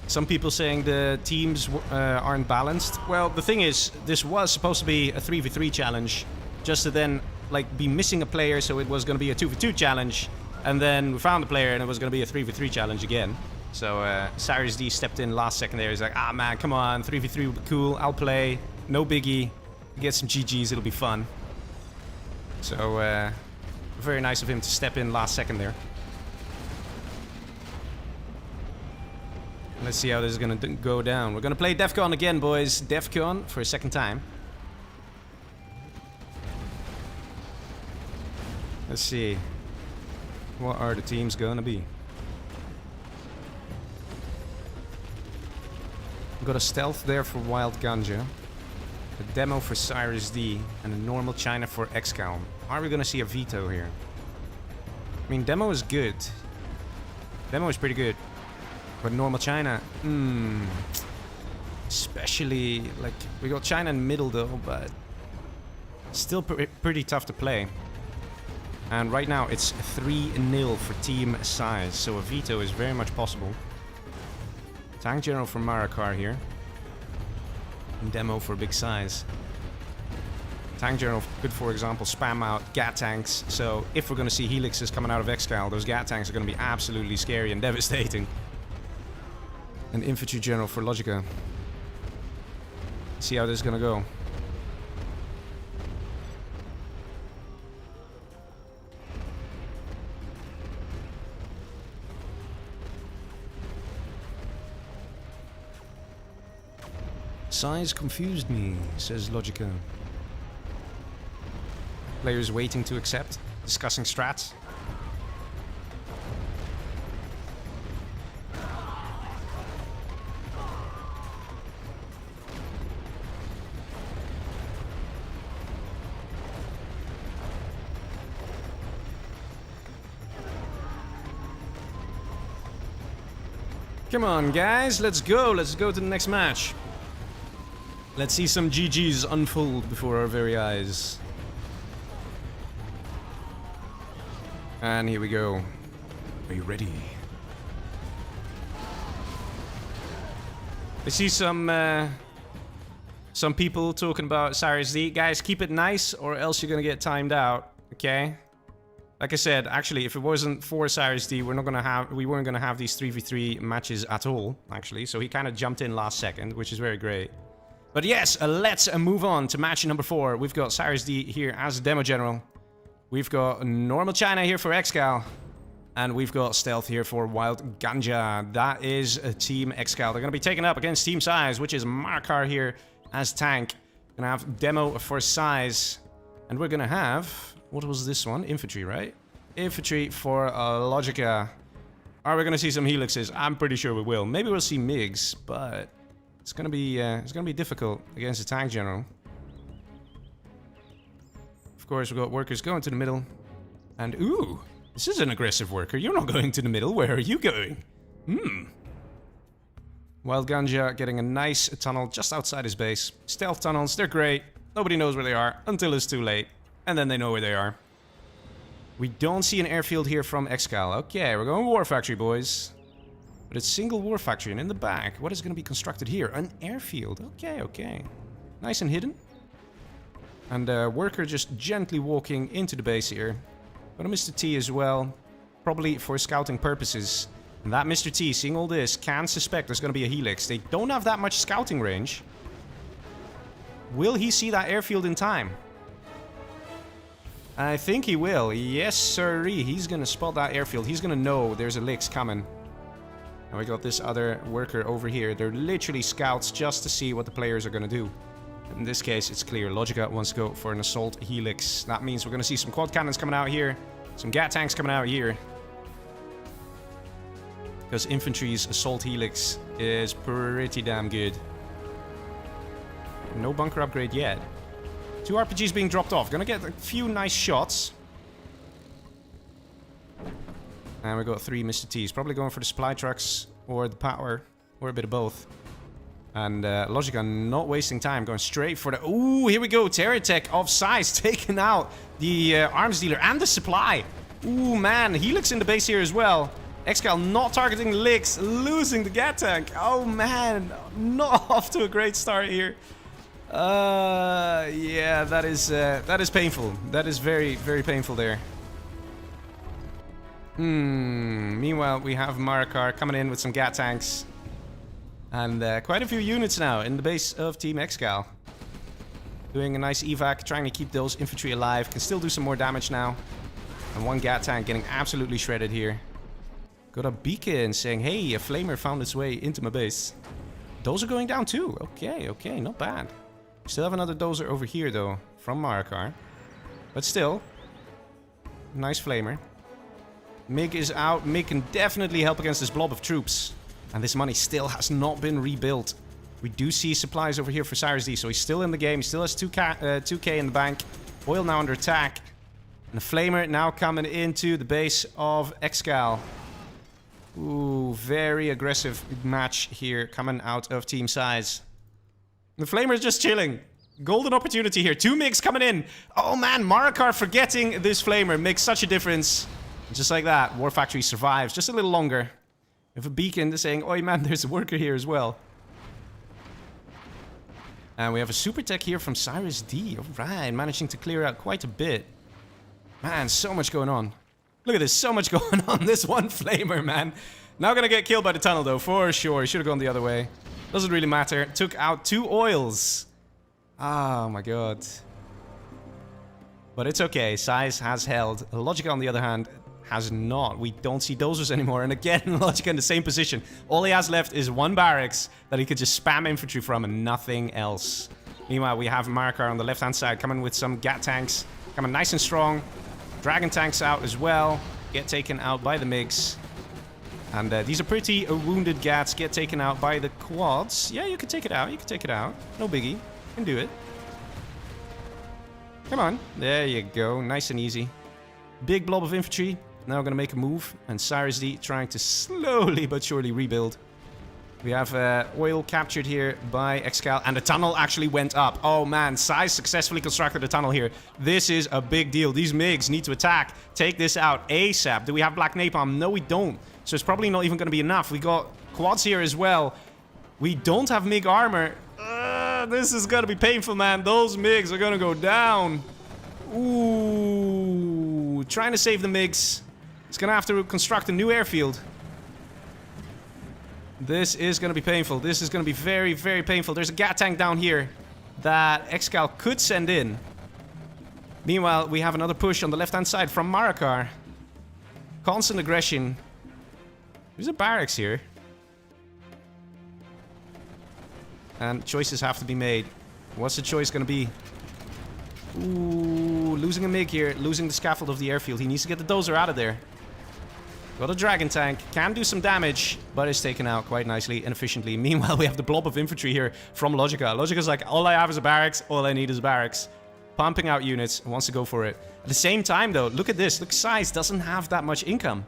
Some people saying the teams aren't balanced. Well, the thing is, this was supposed to be a 3v3 challenge, just to then like be missing a player, so it was going to be a 2v2 challenge, and then we found a player and it was going to be a 3v3 challenge again. So CirezD stepped in last second there. He's like, ah man, come on, 3v3 would be cool, I'll play, no biggie, get some GGs, it'll be fun. So very nice of him to step in last second there. Let's see how this is gonna go down. We're gonna play Defcon again, boys. Defcon for a second time. Let's see. What are the teams gonna be? We've got a stealth there for Wild Ganja, a demo for CirezD, and a normal China for Excal. Are we gonna see a veto here? I mean, demo is good. Demo is pretty good. But normal China, especially, like, we got China in the middle though, but still pretty tough to play. And right now it's 3-0 for Team Size, so a veto is very much possible. Tank General for Marakar here. And demo for Big Size. Tank General could, for example, spam out GAT tanks, so if we're going to see helixes coming out of Excal, those GAT tanks are going to be absolutely scary and devastating. An infantry general for Logica. See how this is gonna go. Size confused me, says Logica. Players waiting to accept, discussing strats. Come on, guys, let's go. Let's go to the next match. Let's see some GGs unfold before our very eyes. And here we go. Are you ready? I see some people talking about CirezD. Guys, keep it nice or else you're gonna get timed out, okay? Like I said, actually, if it wasn't for CirezD, we weren't gonna have these 3v3 matches at all, actually. So he kind of jumped in last second, which is very great. But yes, let's move on to match number 4. We've got CirezD here as demo general. We've got normal China here for Excal. And we've got stealth here for Wild Ganja. That is a Team Excal. They're gonna be taken up against Team Size, which is Marakar here as tank. Gonna have demo for Size. And we're gonna have... what was this one? Infantry, right? Infantry for Logica. Are we gonna see some helixes? I'm pretty sure we will. Maybe we'll see MiGs, but it's gonna be difficult against the tank general. Of course, we've got workers going to the middle, and ooh, this is an aggressive worker. You're not going to the middle. Where are you going? Wild Ganja getting a nice tunnel just outside his base. Stealth tunnels, they're great. Nobody knows where they are until it's too late. And then they know where they are. We don't see an airfield here from Excal. Okay, we're going War Factory, boys. But it's single war factory, and in the back, what is going to be constructed here? An airfield. Okay, okay. Nice and hidden. And worker just gently walking into the base here. Got a Mr. T as well. Probably for scouting purposes. And that Mr. T, seeing all this, can suspect there's going to be a helix. They don't have that much scouting range. Will he see that airfield in time? I think he will. Yes, sirree. He's going to spot that airfield. He's going to know there's a Lix coming. And we got this other worker over here. They're literally scouts just to see what the players are going to do. In this case, it's clear. Logica wants to go for an assault helix. That means we're going to see some quad cannons coming out here. Some gat tanks coming out here. Because infantry's assault helix is pretty damn good. No bunker upgrade yet. 2 RPGs being dropped off. Gonna get a few nice shots. And we got 3 Mr. T's. Probably going for the supply trucks or the power. Or a bit of both. And Logica not wasting time. Going straight for the... Ooh, here we go. Terratech of size. Taking out the arms dealer and the supply. Ooh, man. Helix in the base here as well. Excal not targeting Lix. Losing the gat tank. Oh, man. Not off to a great start here. Yeah, that is painful. That is very, very painful there. Meanwhile, we have Marakar coming in with some gat tanks. And quite a few units now in the base of Team Excal. Doing a nice evac, trying to keep those infantry alive. Can still do some more damage now. And 1 gat tank getting absolutely shredded here. Got a beacon saying, hey, a flamer found its way into my base. Those are going down too. Okay, okay, not bad. Still have another dozer over here though, from Marakar. But still, nice flamer. MiG is out. MiG can definitely help against this blob of troops. And this money still has not been rebuilt. We do see supplies over here for CirezD, so he's still in the game. He still has 2k in the bank. Oil now under attack. And the flamer now coming into the base of Excal. Ooh, very aggressive match here coming out of Team Size. The flamer is just chilling. Golden opportunity here. 2 MiGs coming in. Oh man, Marakar forgetting this flamer makes such a difference. Just like that, War Factory survives just a little longer. We have a beacon saying, oi man, there's a worker here as well. And we have a super tech here from CirezD. Alright, managing to clear out quite a bit. Man, so much going on. Look at this, so much going on. This one flamer, man. Now gonna get killed by the tunnel though, for sure. He should have gone the other way. Doesn't really matter. Took out 2 oils. Oh my god. But it's okay. Size has held. Logica, on the other hand, has not. We don't see dozers anymore. And again, Logica in the same position. All he has left is 1 barracks that he could just spam infantry from and nothing else. Meanwhile, we have Marakar on the left-hand side coming with some gat tanks. Coming nice and strong. Dragon tanks out as well. Get taken out by the MiGs. And these are pretty wounded gats. Get taken out by the quads. Yeah, you can take it out. You can take it out. No biggie. You can do it. Come on. There you go. Nice and easy. Big blob of infantry. Now going to make a move. And CirezD trying to slowly but surely rebuild. We have oil captured here by Excal. And the tunnel actually went up. Oh man, Size successfully constructed a tunnel here. This is a big deal. These MiGs need to attack. Take this out ASAP. Do we have Black Napalm? No, we don't. So it's probably not even going to be enough. We got quads here as well. We don't have MiG armor. This is going to be painful, man. Those MiGs are going to go down. Ooh. Trying to save the MiGs. It's going to have to construct a new airfield. This is going to be painful. This is going to be very, very painful. There's a gat tank down here that Excal could send in. Meanwhile, we have another push on the left-hand side from Marakar. Constant aggression. There's a barracks here. And choices have to be made. What's the choice going to be? Ooh, losing a MiG here. Losing the scaffold of the airfield. He needs to get the dozer out of there. Got a dragon tank. Can do some damage, but is taken out quite nicely and efficiently. Meanwhile, we have the blob of infantry here from Logica. Logica's like, all I have is a barracks. All I need is a barracks. Pumping out units. Wants to go for it. At the same time, though, look at this. Look, Size doesn't have that much income.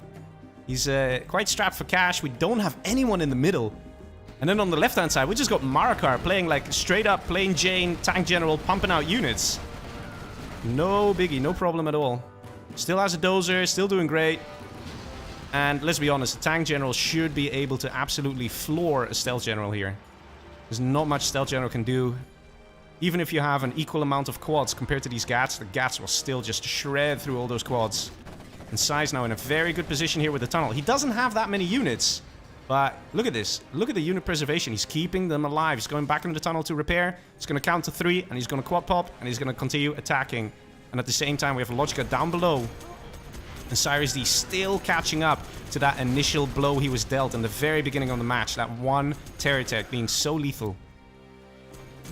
He's quite strapped for cash. We don't have anyone in the middle. And then on the left-hand side, we just got Marakar playing like straight up plain Jane, tank general, pumping out units. No biggie, no problem at all. Still has a dozer, still doing great. And let's be honest, the tank general should be able to absolutely floor a stealth general here. There's not much stealth general can do. Even if you have an equal amount of quads compared to these Gats, the Gats will still just shred through all those quads. And Sai's now in a very good position here with the tunnel. He doesn't have that many units. But look at this. Look at the unit preservation. He's keeping them alive. He's going back into the tunnel to repair. He's going to count to 3, and he's going to quad pop, and he's going to continue attacking. And at the same time, we have Logica down below. And CirezD still catching up to that initial blow he was dealt in the very beginning of the match. That one terror tech being so lethal.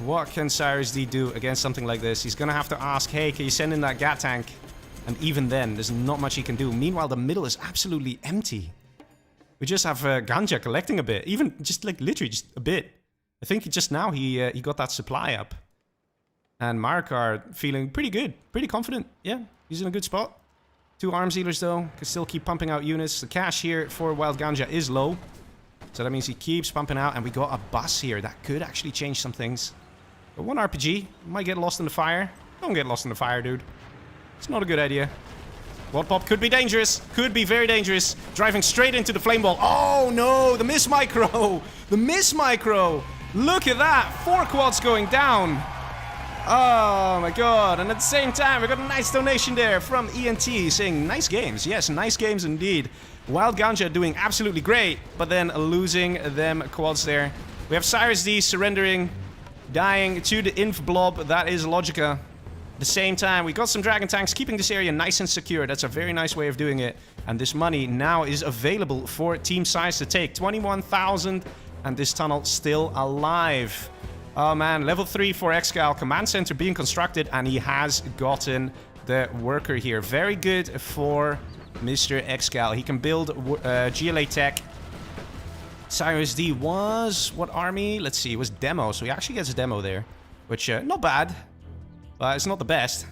What can CirezD do against something like this? He's going to have to ask, hey, can you send in that Gat tank? And even then, there's not much he can do. Meanwhile, the middle is absolutely empty. We just have Ganja collecting a bit. Even just like literally just a bit. I think just now he got that supply up. And Marakar feeling pretty good. Pretty confident. Yeah, he's in a good spot. 2 arms healers though. Can still keep pumping out units. The cash here for Wild Ganja is low. So that means he keeps pumping out. And we got a bus here. That could actually change some things. But 1 RPG. Might get lost in the fire. Don't get lost in the fire, dude. It's not a good idea. Quad pop could be dangerous. Could be very dangerous. Driving straight into the flame ball. Oh no, the miss micro. The miss micro. Look at that. 4 quads going down. Oh my god. And at the same time, we got a nice donation there from ENT saying nice games. Yes, nice games indeed. Wild Ganja doing absolutely great, but then losing them quads there. We have CirezD surrendering, dying to the inf blob. That is Logica. At the same time, we got some dragon tanks keeping this area nice and secure. That's a very nice way of doing it. And this money now is available for Team Size to take. 21,000, and this tunnel still alive. Oh man, level 3 for Excal. Command center being constructed, and he has gotten the worker here. Very good for Mr. Excal. He can build GLA tech. CirezD was what army? Let's see, it was demo. So he actually gets a demo there, which not bad. It's not the best.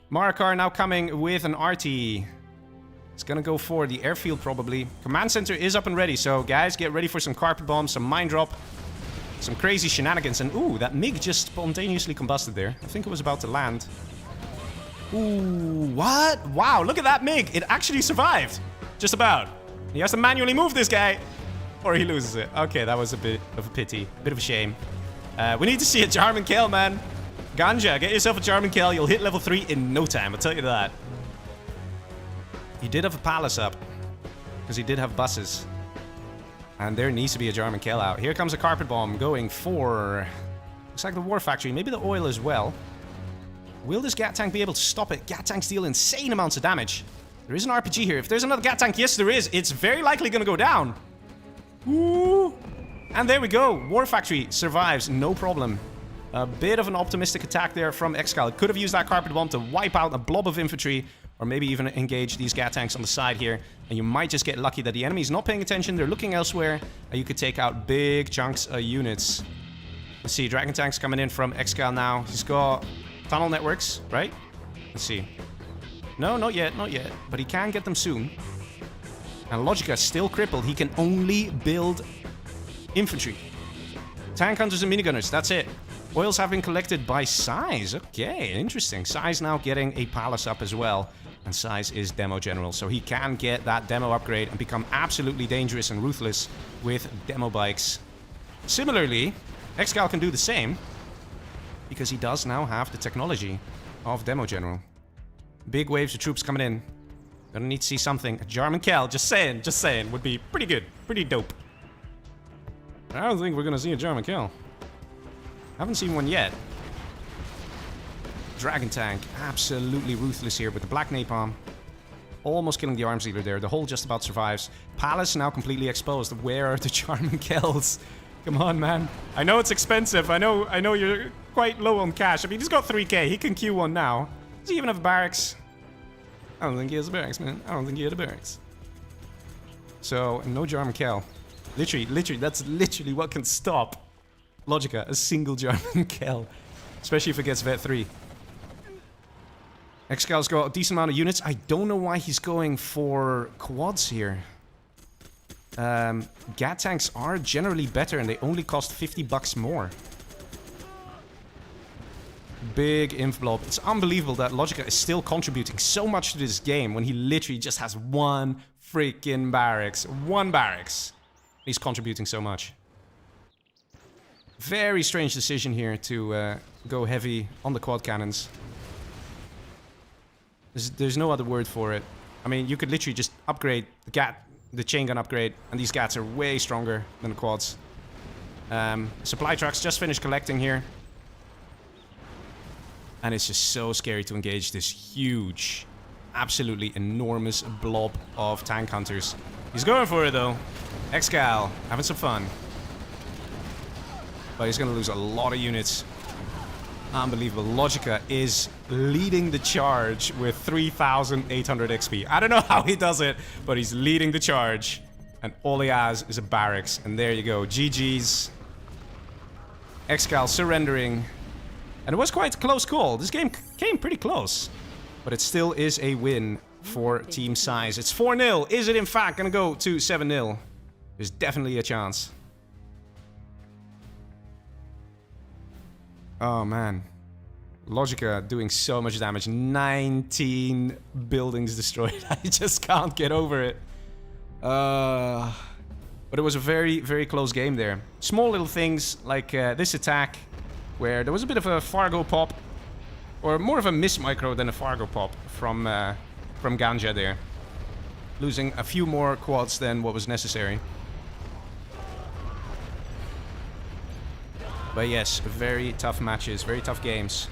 Marakar now coming with an RT. It's gonna go for the airfield probably. Command center is up and ready, so guys, get ready for some carpet bombs, some mine drop, some crazy shenanigans. And ooh, that MiG just spontaneously combusted there. I think it was about to land. Ooh, what? Wow, look at that MiG. It actually survived. Just about. He has to manually move this guy, or he loses it. Okay, that was a bit of a pity. A bit of a shame. We need to see a Jarman kill, man. Ganja, get yourself a Jarman kill. You'll hit level 3 in no time, I'll tell you that. He did have a palace up, because he did have buses. And there needs to be a Jarman kill out. Here comes a carpet bomb going for... looks like the war factory, maybe the oil as well. Will this Gat tank be able to stop it? Gat tanks deal insane amounts of damage. There is an RPG here. If there's another Gat tank, yes there is. It's very likely going to go down. Ooh. And there we go. War factory survives, no problem. A bit of an optimistic attack there from Excal. Could have used that carpet bomb to wipe out a blob of infantry, or maybe even engage these Gat tanks on the side here. And you might just get lucky that the enemy's not paying attention, they're looking elsewhere, and you could take out big chunks of units. Let's see, dragon tanks coming in from Excal now. He's got tunnel networks, right? Let's see. No, not yet, not yet. But he can get them soon. And Logica is still crippled. He can only build infantry. Tank hunters and minigunners, that's it. Oils have been collected by Size. Okay, interesting. Size now getting a palace up as well. And Size is demo general, so he can get that demo upgrade and become absolutely dangerous and ruthless with demo bikes. Similarly, Excal can do the same, because he does now have the technology of demo general. Big waves of troops coming in. Gonna need to see something. A Jarman Kel, just saying, would be pretty good. Pretty dope. I don't think we're gonna see a Jarman Kel. Haven't seen one yet. Dragon tank, absolutely ruthless here with the black napalm. Almost killing the arms leader there. The hull just about survives. Palace now completely exposed. Where are the Jarman Kels? Come on, man. I know it's expensive. I know you're quite low on cash. I mean, he's got 3k. He can queue one now. Does he even have a barracks? I don't think he has a barracks, man. I don't think he had a barracks. So, no Jarman Kel. Literally, that's literally what can stop Logica, a single Jarman Kel. Especially if it gets Vet 3. Excal's got a decent amount of units. I don't know why he's going for quads here. Gat tanks are generally better and they only cost $50 more. Big inf blob. It's unbelievable that Logica is still contributing so much to this game when he literally just has one freaking barracks. One barracks. He's contributing so much. Very strange decision here to go heavy on the quad cannons. There's no other word for it. I mean, you could literally just upgrade the chain gun upgrade, and these GATs are way stronger than the quads. Supply trucks just finished collecting here. And it's just so scary to engage this huge, absolutely enormous blob of tank hunters. He's going for it though. Excal, having some fun. But he's going to lose a lot of units. Unbelievable. Logica is leading the charge with 3,800 XP. I don't know how he does it, but he's leading the charge. And all he has is a barracks. And there you go. GG's. Excal surrendering. And it was quite a close call. This game came pretty close. But it still is a win for Team Size. It's 4-0. Is it in fact going to go to 7-0? There's definitely a chance. Oh man. Logica doing so much damage. 19 buildings destroyed. I just can't get over it. But it was a very, very close game there. Small little things like this attack, where there was a bit of a Fargo pop, or more of a miss micro than a Fargo pop from Ganja there. Losing a few more quads than what was necessary. But yes, very tough matches, very tough games.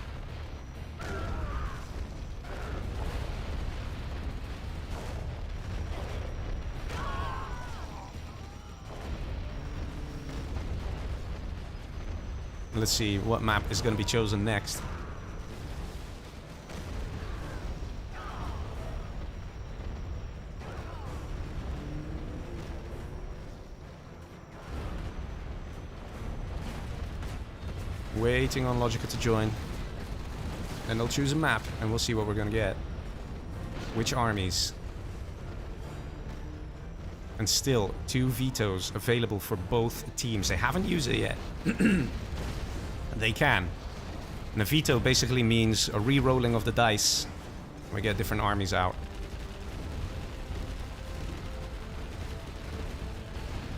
Let's see what map is going to be chosen next. Waiting on Logica to join. And they'll choose a map, and we'll see what we're going to get. Which armies? And still, 2 vetoes available for both teams. They haven't used it yet. They can. And a veto basically means a re-rolling of the dice. We get different armies out.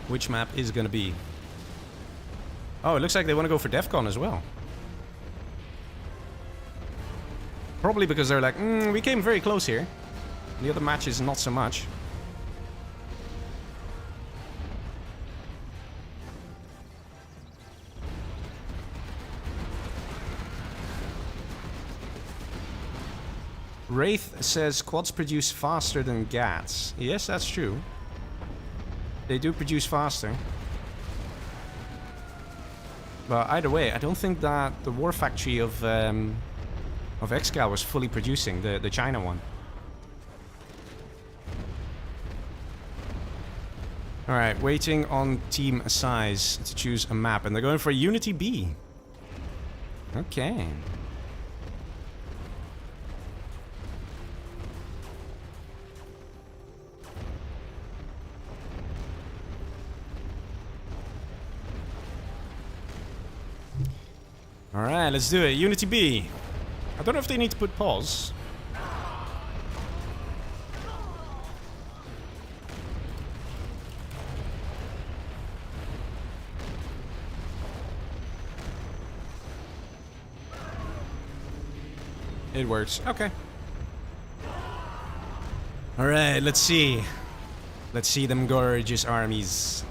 Which map is it going to be? Oh, it looks like they want to go for Defcon as well. Probably because they're like, we came very close here. The other matches, not so much. Wraith says quads produce faster than GATs. Yes, that's true. They do produce faster. But either way, I don't think that the war factory of Excal was fully producing, the China one. Alright, waiting on Team Size to choose a map. And they're going for Unity B. Okay. Alright, let's do it. Unity B. I don't know if they need to put pause. It works. Okay. Alright, let's see. Let's see them gorgeous armies.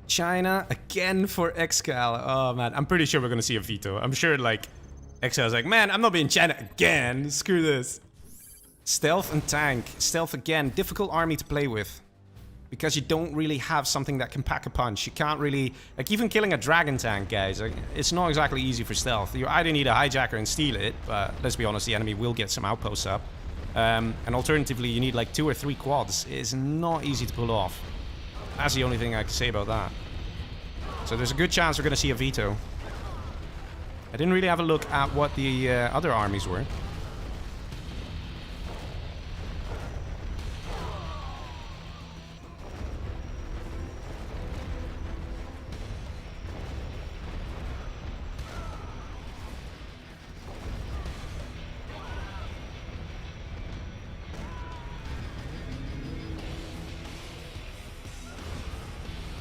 China again for Excal. Oh man, I'm pretty sure we're gonna see a veto. I'm sure like Excal's like, man, I'm not being China again. Screw this. Stealth and tank. Stealth again, difficult army to play with. Because you don't really have something that can pack a punch. You can't really, like even killing a dragon tank, guys, like, it's not exactly easy for stealth. You either need a hijacker and steal it, but let's be honest, the enemy will get some outposts up. And alternatively, you need like 2 or 3 quads. It's not easy to pull off. That's the only thing I can say about that. So there's a good chance we're going to see a veto. I didn't really have a look at what the other armies were.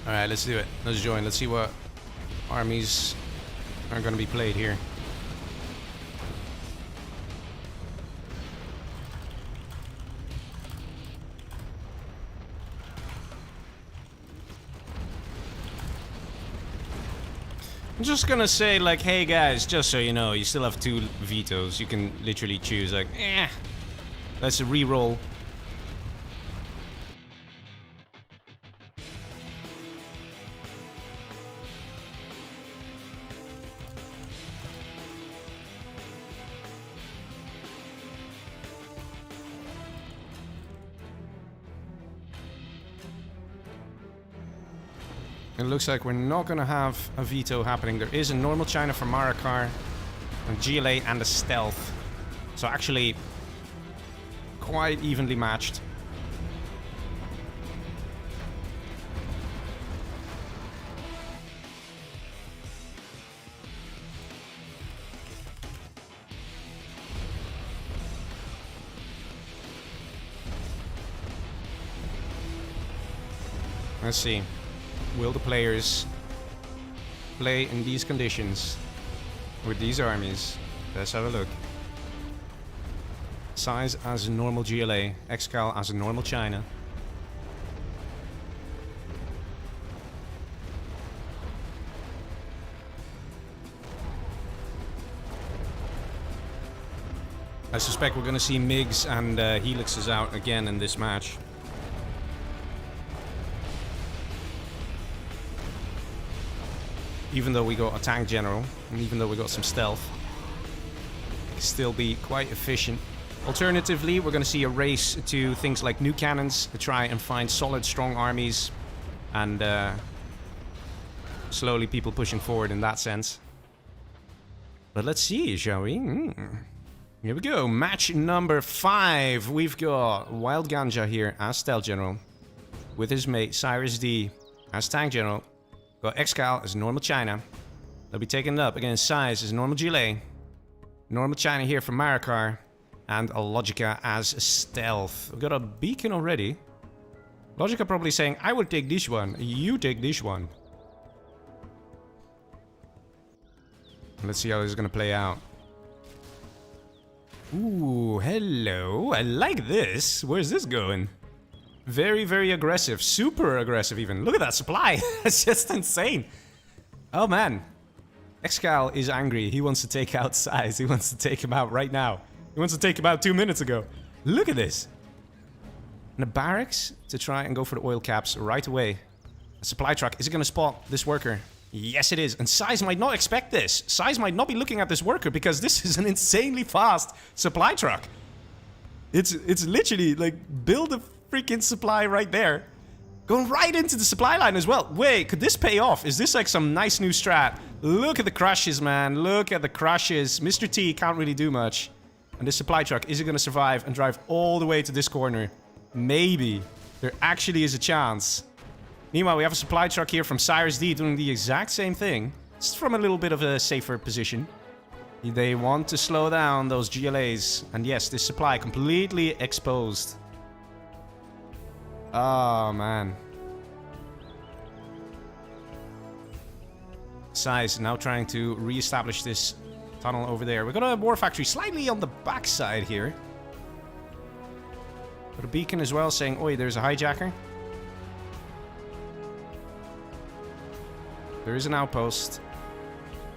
Alright, let's do it. Let's join. Let's see what armies are going to be played here. I'm just gonna say, like, hey guys, just so you know, you still have 2 vetoes. You can literally choose, like, let's re-roll. It looks like we're not going to have a veto happening. There is a normal China for Marakar, a GLA and a stealth. So actually, quite evenly matched. Let's see. Will the players play in these conditions with these armies? Let's have a look. Size as a normal GLA, Excal as a normal China. I suspect we're going to see MiGs and Helixes out again in this match. Even though we got a tank general, and even though we got some stealth, it can still be quite efficient. Alternatively, we're going to see a race to things like new cannons to try and find solid, strong armies, and slowly people pushing forward in that sense. But let's see, shall we? Here we go. Match number 5. We've got Wild Ganja here as stealth general, with his mate CirezD as tank general. Got Excal as normal China. They'll be taken up against Size as normal GLA. Normal China here for Marakar. And a Logica as stealth. We've got a beacon already. Logica probably saying, I will take this one. You take this one. Let's see how this is going to play out. Ooh, hello. I like this. Where's this going? Very, very aggressive. Super aggressive even. Look at that supply. It's just insane. Oh, man. Excal is angry. He wants to take out Size. He wants to take him out right now. He wants to take him out 2 minutes ago. Look at this. And a barracks to try and go for the oil caps right away. A supply truck. Is it going to spot this worker? Yes, it is. And Size might not expect this. Size might not be looking at this worker because this is an insanely fast supply truck. It's literally like build a freaking supply right there. Going right into the supply line as well. Wait, could this pay off? Is this like some nice new strat? Look at the crushes, man. Look at the crushes. Mr. T can't really do much. And this supply truck, is it going to survive and drive all the way to this corner? Maybe. There actually is a chance. Meanwhile, we have a supply truck here from CirezD doing the exact same thing. It's from a little bit of a safer position. They want to slow down those GLAs. And yes, this supply completely exposed. Oh, man. Size now trying to re-establish this tunnel over there. We've got a war factory slightly on the backside here. Got a beacon as well saying, oi, there's a hijacker. There is an outpost.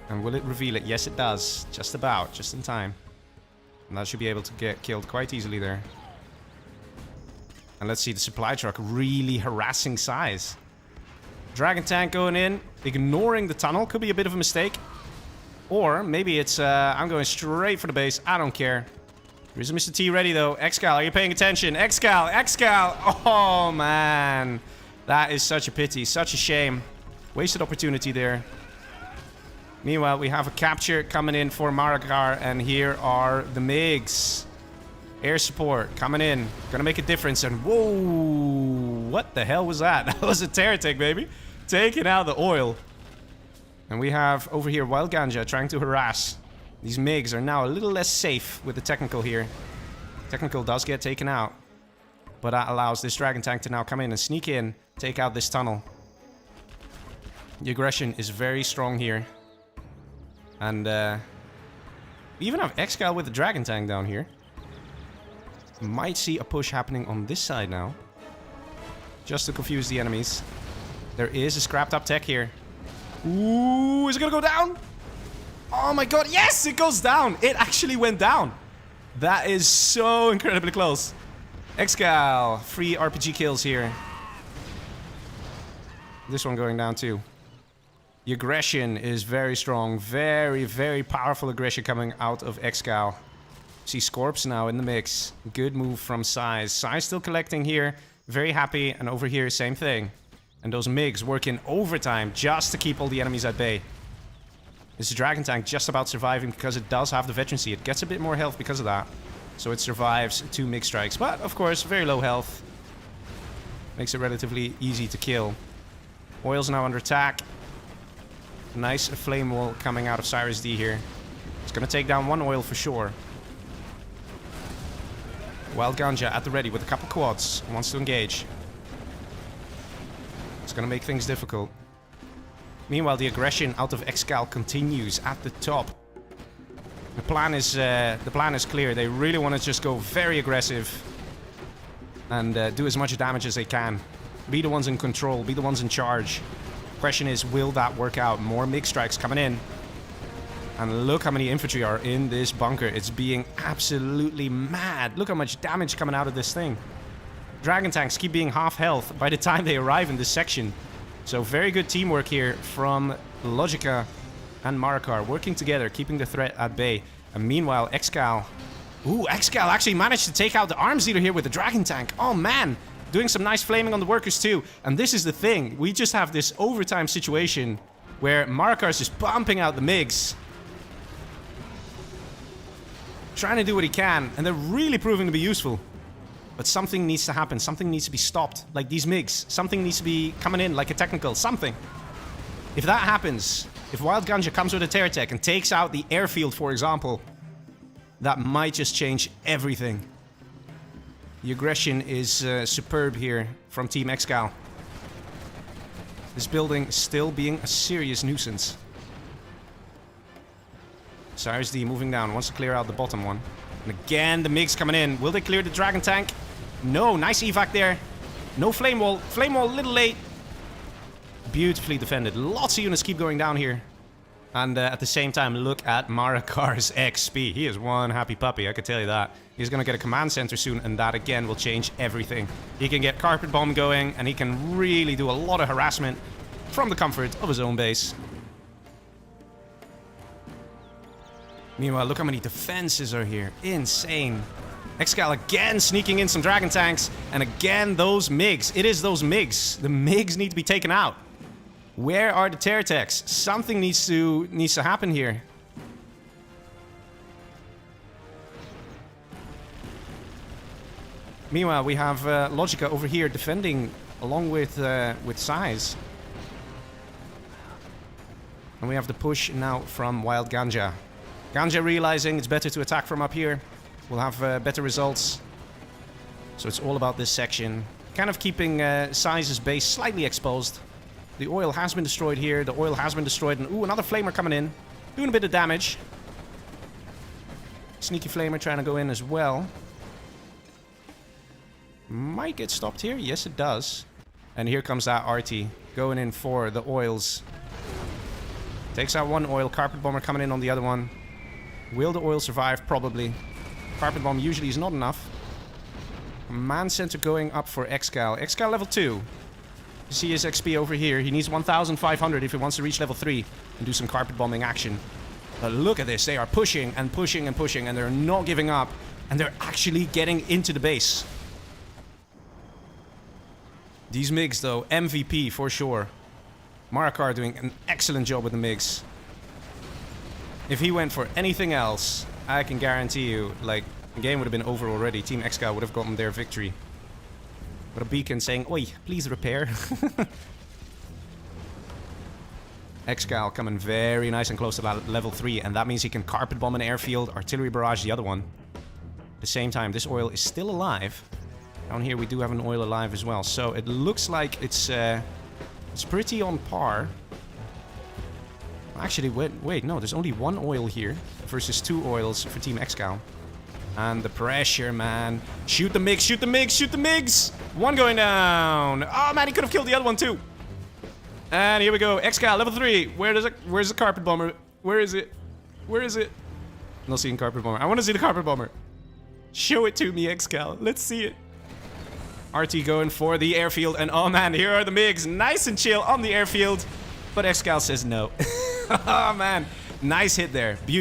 And will it reveal it? Yes, it does. Just about. Just in time. And that should be able to get killed quite easily there. And let's see the supply truck really harassing Size. Dragon tank going in, ignoring the tunnel. Could be a bit of a mistake. Or maybe it's, I'm going straight for the base. I don't care. There's a Mr. T ready though. Excal, are you paying attention? Excal, Excal. Oh, man. That is such a pity. Such a shame. Wasted opportunity there. Meanwhile, we have a capture coming in for Marakar. And here are the MiGs. Air support coming in. Gonna make a difference. And whoa! What the hell was that? That was a Terratech, baby. Taking out the oil. And we have over here Wild Ganja trying to harass. These MiGs are now a little less safe with the technical here. Technical does get taken out. But that allows this Dragon tank to now come in and sneak in. Take out this tunnel. The aggression is very strong here. And we even have Excal with the Dragon Tank down here. Might see a push happening on this side now. Just to confuse the enemies. There is a scrapped up tech here. Ooh, is it gonna go down? Oh my god, yes, it goes down. It actually went down. That is so incredibly close. Excal, free RPG kills here. This one going down too. The aggression is very strong. Very, very powerful aggression coming out of Excal. See Scorps now in the mix. Good move from Size. Size still collecting here. Very happy. And over here, same thing. And those MiGs working overtime just to keep all the enemies at bay. This Dragon Tank just about surviving because it does have the veterancy. It gets a bit more health because of that. So it survives 2 MiG strikes. But, of course, very low health. Makes it relatively easy to kill. Oil's now under attack. Nice flame wall coming out of CirezD here. It's gonna take down 1 oil for sure. Wild Ganja at the ready with a couple quads. Wants to engage. It's gonna make things difficult. Meanwhile, the aggression out of Excal continues at the top. The plan is clear. They really want to just go very aggressive and do as much damage as they can. Be the ones in control. Be the ones in charge. Question is, will that work out? More MiG strikes coming in. And look how many infantry are in this bunker. It's being absolutely mad. Look how much damage coming out of this thing. Dragon tanks keep being half health by the time they arrive in this section. So very good teamwork here from Logica and Marakar, working together, keeping the threat at bay. And meanwhile, Excal... Ooh, Excal actually managed to take out the arms leader here with the Dragon Tank. Oh, man. Doing some nice flaming on the workers, too. And this is the thing. We just have this overtime situation where Marakar is just pumping out the MiGs. Trying to do what he can. And they're really proving to be useful. But something needs to happen. Something needs to be stopped. Like these MiGs. Something needs to be coming in, like a technical. Something. If that happens, if Wild Ganja comes with a Terror Tech and takes out the airfield, for example, that might just change everything. The aggression is superb here from Team Excal. This building is still being a serious nuisance. CirezD moving down. Wants to clear out the bottom one. And again, the MiGs coming in. Will they clear the Dragon Tank? No, nice evac there. No flame wall. Flame wall a little late. Beautifully defended. Lots of units keep going down here. And at the same time, look at Marakar's XP. He is one happy puppy, I can tell you that. He's going to get a command center soon, and that again will change everything. He can get carpet bomb going, and he can really do a lot of harassment from the comfort of his own base. Meanwhile, look how many defenses are here. Insane. Excal again sneaking in some Dragon Tanks, and again those MiGs. It is those MiGs. The MiGs need to be taken out. Where are the Terror Techs? Something needs to happen here. Meanwhile, we have Logica over here defending along with Size. And we have the push now from Wild Ganja. Ganja realizing it's better to attack from up here. We'll have better results. So it's all about this section. Kind of keeping Size's base slightly exposed. The oil has been destroyed here. The oil has been destroyed. And ooh, another flamer coming in. Doing a bit of damage. Sneaky flamer trying to go in as well. Might get stopped here. Yes, it does. And here comes that RT. Going in for the oils. Takes out one oil. Carpet bomber coming in on the other one. Will the oil survive? Probably. Carpet bomb usually is not enough. Command center going up for Excal. Excal level 2. You see his XP over here. He needs 1,500 if he wants to reach level 3 and do some carpet bombing action. But look at this. They are pushing and pushing and pushing, and they're not giving up. And they're actually getting into the base. These MiGs, though, MVP for sure. Marakar doing an excellent job with the MiGs. If he went for anything else, I can guarantee you, like, the game would have been over already. Team Excal would have gotten their victory. But a beacon saying, "Oi, please repair." Excal coming very nice and close to that level 3, and that means he can carpet bomb an airfield, artillery barrage the other one. At the same time, this oil is still alive. Down here we do have an oil alive as well, so it looks like it's pretty on par. Actually, wait, no, there's only one oil here versus 2 oils for Team Excal. And the pressure, man. Shoot the MiGs, shoot the MiGs, shoot the MiGs! One going down. Oh, man, he could have killed the other one, too. And here we go. Excal, level 3. Where's the carpet bomber? Where is it? Where is it? Not seeing carpet bomber. I want to see the carpet bomber. Show it to me, Excal. Let's see it. RT going for the airfield. And oh, man, here are the MiGs. Nice and chill on the airfield. But Excal says no. Oh, man. Nice hit there. Beautiful.